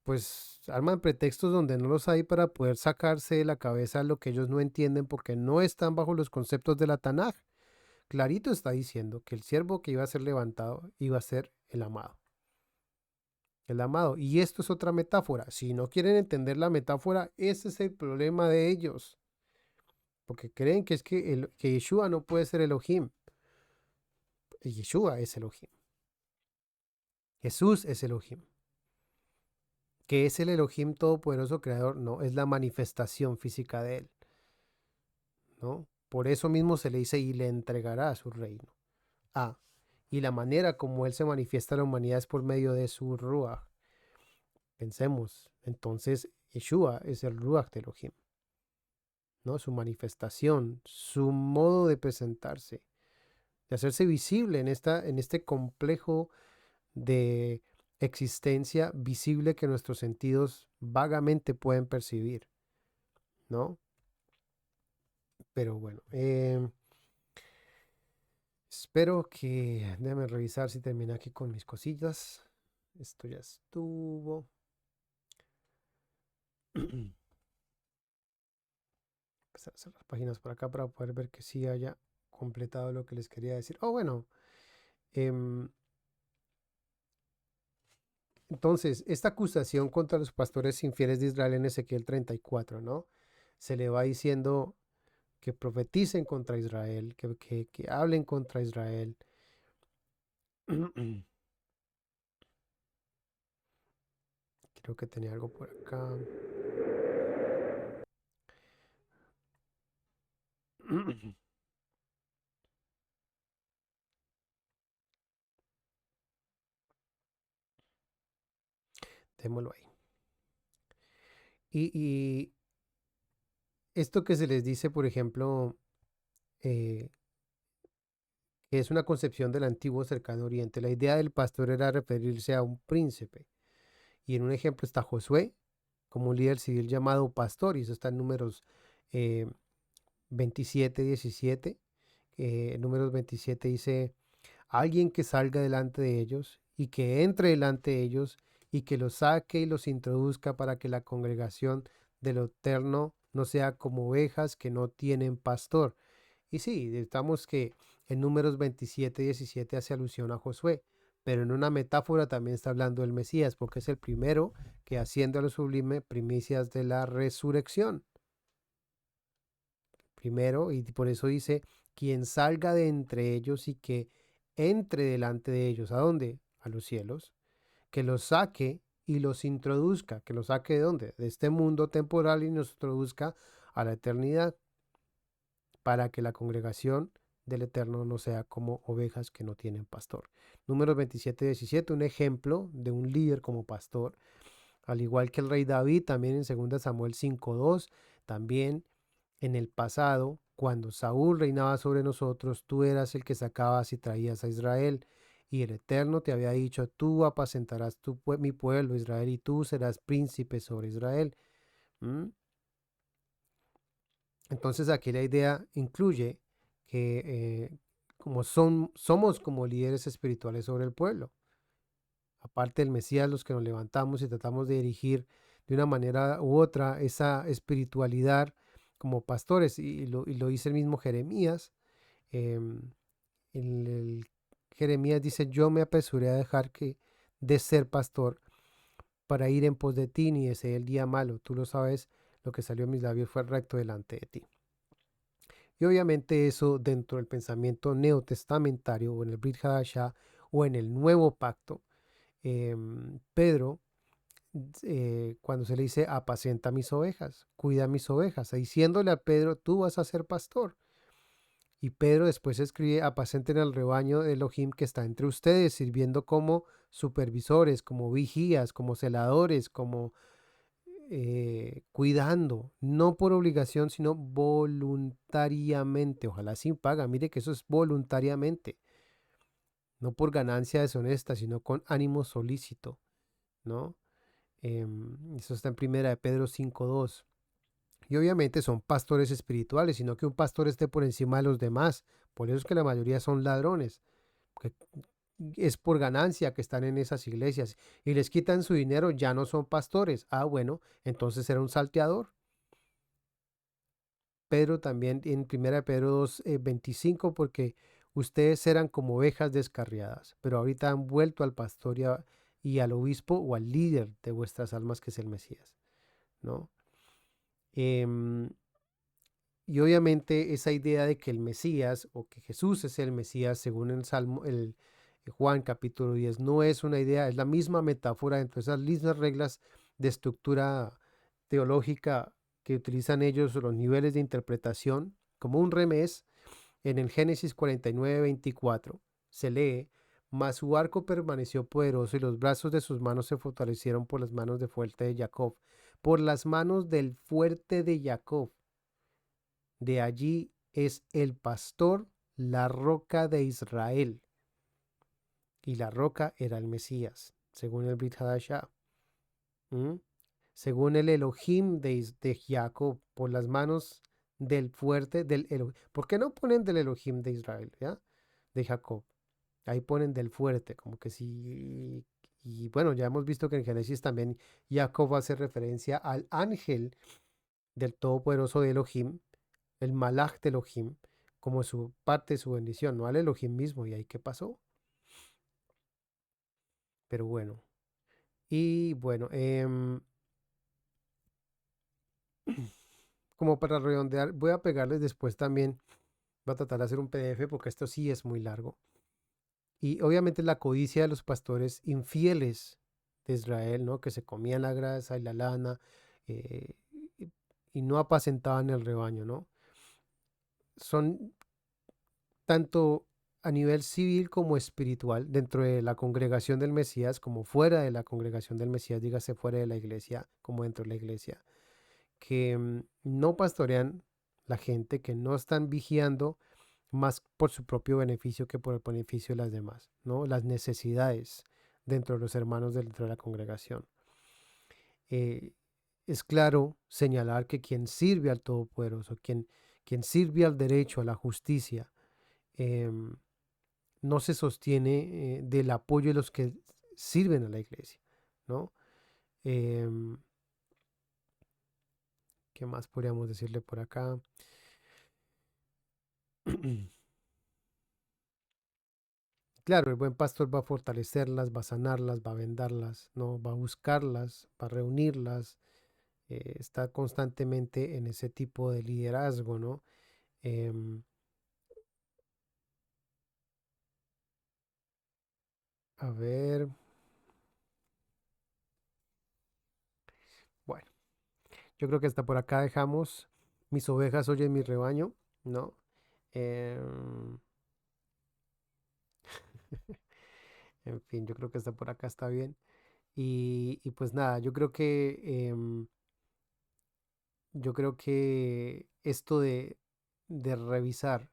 pues arman pretextos donde no los hay para poder sacarse de la cabeza lo que ellos no entienden porque no están bajo los conceptos de la Tanaj. Clarito está diciendo que el siervo que iba a ser levantado iba a ser el amado. El amado. Y esto es otra metáfora. Si no quieren entender la metáfora, ese es el problema de ellos. Porque creen que es que Yeshua no puede ser Elohim. Yeshua es Elohim. Jesús es Elohim. ¿Que es el Elohim todopoderoso creador? No, es la manifestación física de él, ¿no? Por eso mismo se le dice y le entregará a su reino. Ah, y la manera como él se manifiesta a la humanidad es por medio de su Ruach. Pensemos, entonces Yeshua es el Ruach de Elohim, ¿no? Su manifestación, su modo de presentarse, de hacerse visible en este complejo de existencia visible que nuestros sentidos vagamente pueden percibir, ¿no? Pero bueno, espero que, déjame revisar si terminé aquí con mis cosillas. Esto ya estuvo. Empezar a hacer las páginas por acá para poder ver que sí haya completado lo que les quería decir. Oh, bueno. em, entonces, esta acusación contra los pastores infieles de Israel en Ezequiel 34, ¿no? Se le va diciendo que profeticen contra Israel, que hablen contra Israel. Creo que tenía algo por acá. Démoslo ahí. Y esto que se les dice, por ejemplo, eh, que es una concepción del antiguo cercano oriente. La idea del pastor era referirse a un príncipe. Y en un ejemplo está Josué, como un líder civil llamado pastor, y eso está en Números 27, 17. Números 27 dice, alguien que salga delante de ellos y que entre delante de ellos y que los saque y los introduzca para que la congregación de lo eterno no sea como ovejas que no tienen pastor. Y sí, estamos que en Números 27, 17 hace alusión a Josué, pero en una metáfora también está hablando del Mesías, porque es el primero que asciende a lo sublime, primicias de la resurrección. Primero, y por eso dice, quien salga de entre ellos y que entre delante de ellos, ¿a dónde? A los cielos, que los saque y los introduzca, que los saque de dónde? De este mundo temporal y nos introduzca a la eternidad, para que la congregación del Eterno no sea como ovejas que no tienen pastor. Números 27, 17, un ejemplo de un líder como pastor, al igual que el rey David, también en 2 Samuel 5:2, también en el pasado, cuando Saúl reinaba sobre nosotros, tú eras el que sacabas y traías a Israel. Y el Eterno te había dicho, tú apacentarás mi pueblo Israel y tú serás príncipe sobre Israel. ¿Mm? Entonces aquí la idea incluye que somos como líderes espirituales sobre el pueblo. Aparte del Mesías, los que nos levantamos y tratamos de dirigir de una manera u otra esa espiritualidad como pastores, y lo dice el mismo Jeremías. em, el Jeremías dice, yo me apresuré a dejar de ser pastor para ir en pos de ti, ni deseé el día malo. Tú lo sabes, lo que salió de mis labios fue recto delante de ti. Y obviamente eso dentro del pensamiento neotestamentario o en el Brit Hadashah o en el Nuevo Pacto, Pedro, cuando se le dice apacienta mis ovejas, cuida mis ovejas, diciéndole a Pedro, tú vas a ser pastor. Y Pedro después escribe, apacenten el rebaño de Elohim que está entre ustedes, sirviendo como supervisores, como vigías, como celadores, como cuidando, no por obligación, sino voluntariamente, ojalá sin paga, mire que eso es voluntariamente, no por ganancia deshonesta, sino con ánimo solícito, ¿no? Eso está en primera de Pedro 5:2. Y obviamente son pastores espirituales, sino que un pastor esté por encima de los demás. Por eso es que la mayoría son ladrones, que es por ganancia que están en esas iglesias y les quitan su dinero, ya no son pastores. Ah, bueno, entonces era un salteador. Pedro también en primera de Pedro 2, 25, porque ustedes eran como ovejas descarriadas, pero ahorita han vuelto al pastor y al obispo o al líder de vuestras almas, que es el Mesías, ¿no? Em, y obviamente esa idea de que el Mesías o que Jesús es el Mesías, según el Salmo, Juan capítulo 10, no es una idea, es la misma metáfora dentro de esas mismas reglas de estructura teológica que utilizan ellos, los niveles de interpretación, como un remés. En el Génesis 49, 24 se lee, mas su arco permaneció poderoso y los brazos de sus manos se fortalecieron por las manos de fuerte de Jacob, por las manos del fuerte de Jacob. De allí es el pastor, la roca de Israel. Y la roca era el Mesías, según el Brit Hadashah. ¿Mm? Según el Elohim de Jacob, por las manos del fuerte del Elohim. ¿Por qué no ponen del Elohim de Israel, ya? De Jacob. Ahí ponen del fuerte, como que sí. Y bueno, ya hemos visto que en Génesis también Jacob hace referencia al ángel del Todopoderoso de Elohim, el Malach de Elohim, como su parte de su bendición, no al Elohim mismo. ¿Y ahí qué pasó? Pero bueno. Y bueno, como para redondear, voy a pegarles después también, voy a tratar de hacer un PDF porque esto sí es muy largo. Y obviamente la codicia de los pastores infieles de Israel, ¿no? Que se comían la grasa y la lana, eh, y, y no apacentaban el rebaño, ¿no? son tanto a nivel civil como espiritual dentro de la congregación del Mesías como fuera de la congregación del Mesías, dígase fuera de la iglesia como dentro de la iglesia, que no pastorean la gente, que no están vigiando más por su propio beneficio que por el beneficio de las demás, ¿no? Las necesidades dentro de los hermanos dentro de la congregación. Eh, es claro señalar que quien sirve al Todopoderoso, quien sirve al derecho, a la justicia, em, no se sostiene del apoyo de los que sirven a la iglesia, ¿no? Em, ¿Qué más podríamos decirle por acá? Claro, el buen pastor va a fortalecerlas, va a sanarlas, va a vendarlas, ¿no? Va a buscarlas, va a reunirlas, está constantemente en ese tipo de liderazgo, ¿no? Em, a ver, bueno, yo creo que hasta por acá dejamos. Mis ovejas oyen mi rebaño, ¿no? Em, en fin, yo creo que hasta por acá está bien. Y pues nada, yo creo que esto de revisar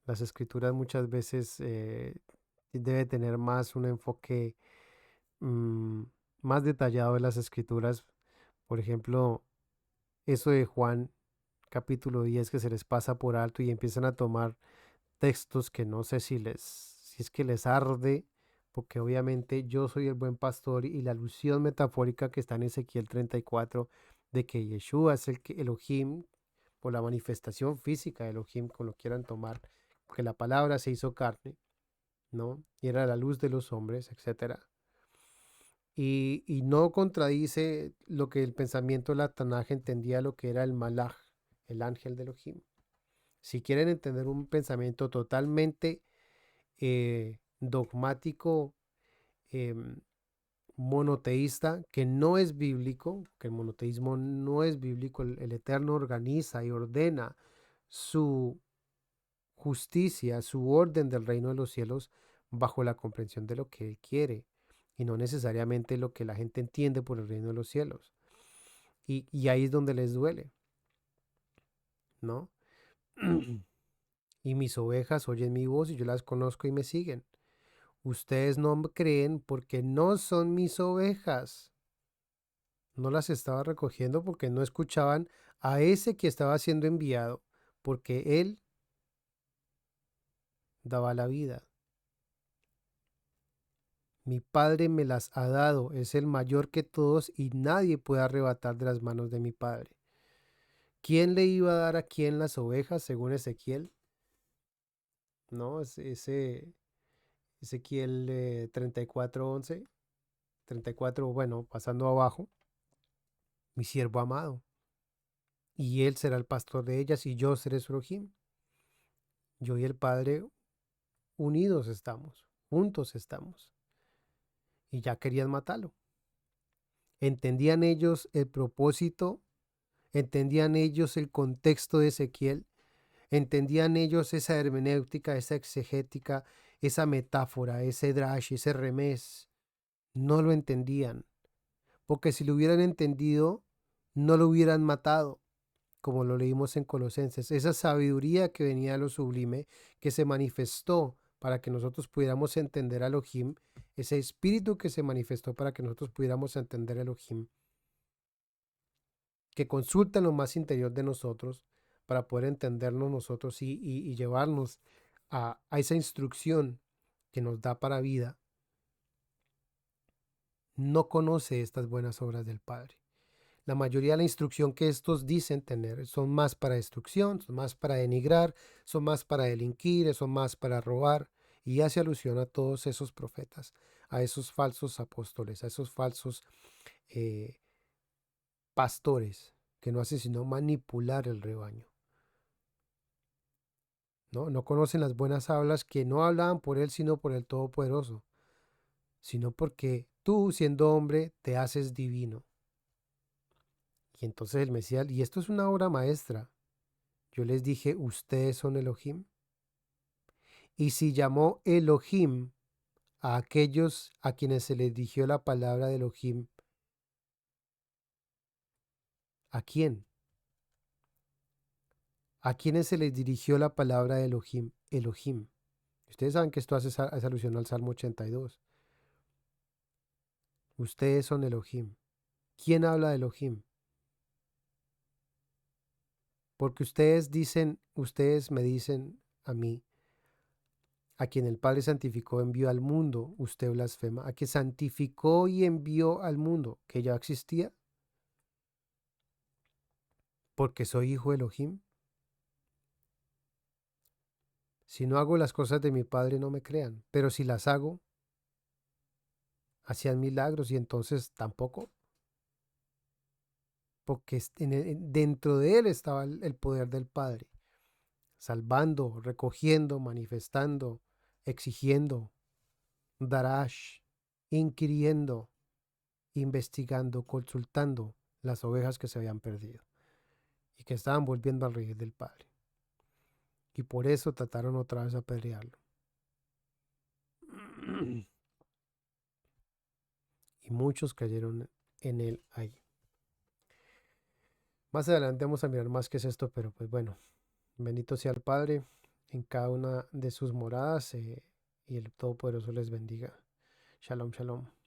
las escrituras muchas veces debe tener más un enfoque mm, más detallado de las escrituras. Por ejemplo, eso de Juan capítulo 10 que se les pasa por alto y empiezan a tomar textos que no sé si es que les arde, porque obviamente yo soy el buen pastor y la alusión metafórica que está en Ezequiel 34 de que Yeshua es el que Elohim, por la manifestación física de Elohim, como lo quieran tomar, porque la palabra se hizo carne, ¿no? Y era la luz de los hombres, etcétera. Y no contradice lo que el pensamiento de la Tanaj entendía lo que era el Malach, el ángel de Elohim. Si quieren entender un pensamiento totalmente dogmático, em, monoteísta, que no es bíblico, que el monoteísmo no es bíblico, el Eterno organiza y ordena su justicia, su orden del reino de los cielos bajo la comprensión de lo que Él quiere y no necesariamente lo que la gente entiende por el reino de los cielos. Y ahí es donde les duele, ¿no? Y mis ovejas oyen mi voz y yo las conozco y me siguen. Ustedes no me creen porque no son mis ovejas. No las estaba recogiendo porque no escuchaban a ese que estaba siendo enviado, porque él daba la vida. Mi Padre me las ha dado, es el mayor que todos y nadie puede arrebatar de las manos de mi Padre. ¿Quién le iba a dar a quién las ovejas según Ezequiel? No, ese Ezequiel 34:11, 34, bueno, pasando abajo, mi siervo amado, y él será el pastor de ellas y yo seré su Elohim. Yo y el Padre unidos estamos, juntos estamos. Y ya querían matarlo. ¿Entendían ellos el propósito? ¿Entendían ellos el contexto de Ezequiel? ¿Entendían ellos esa hermenéutica, esa exegética, esa metáfora, ese drash, ese remés? No lo entendían, porque si lo hubieran entendido, no lo hubieran matado, como lo leímos en Colosenses. Esa sabiduría que venía de lo sublime, que se manifestó para que nosotros pudiéramos entender a Elohim, ese espíritu que se manifestó para que nosotros pudiéramos entender a Elohim, que consulta en lo más interior de nosotros para poder entendernos nosotros y llevarnos a esa instrucción que nos da para vida, no conoce estas buenas obras del Padre. La mayoría de la instrucción que estos dicen tener son más para destrucción, son más para denigrar, son más para delinquir, son más para robar. Y hace alusión a todos esos profetas, a esos falsos apóstoles, a esos falsos eh, pastores que no hacen sino manipular el rebaño. ¿No? No conocen las buenas hablas que no hablaban por él, sino por el Todopoderoso, sino porque tú, siendo hombre, te haces divino. Y entonces el Mesías, y esto es una obra maestra, Yo les dije, ustedes son Elohim. Y si llamó Elohim a aquellos a quienes se les dirigió la palabra de Elohim, ¿a quién? ¿A quiénes se les dirigió la palabra de Elohim? Elohim. Ustedes saben que esto hace alusión al Salmo 82. Ustedes son Elohim. ¿Quién habla de Elohim? Porque ustedes me dicen a mí, a quien el Padre santificó, envió al mundo, usted blasfema, a que santificó y envió al mundo, que ya existía, porque soy hijo de Elohim. Si no hago las cosas de mi Padre, no me crean, pero si las hago, hacían milagros y entonces tampoco, porque dentro de él estaba el poder del Padre, salvando, recogiendo, manifestando, exigiendo, darash, inquiriendo, investigando, consultando las ovejas que se habían perdido y que estaban volviendo al rey del Padre. Y por eso trataron otra vez a apedrearlo. Y muchos cayeron en él ahí. Más adelante vamos a mirar más qué es esto, pero pues bueno, bendito sea el Padre en cada una de sus moradas y el Todopoderoso les bendiga. Shalom, shalom.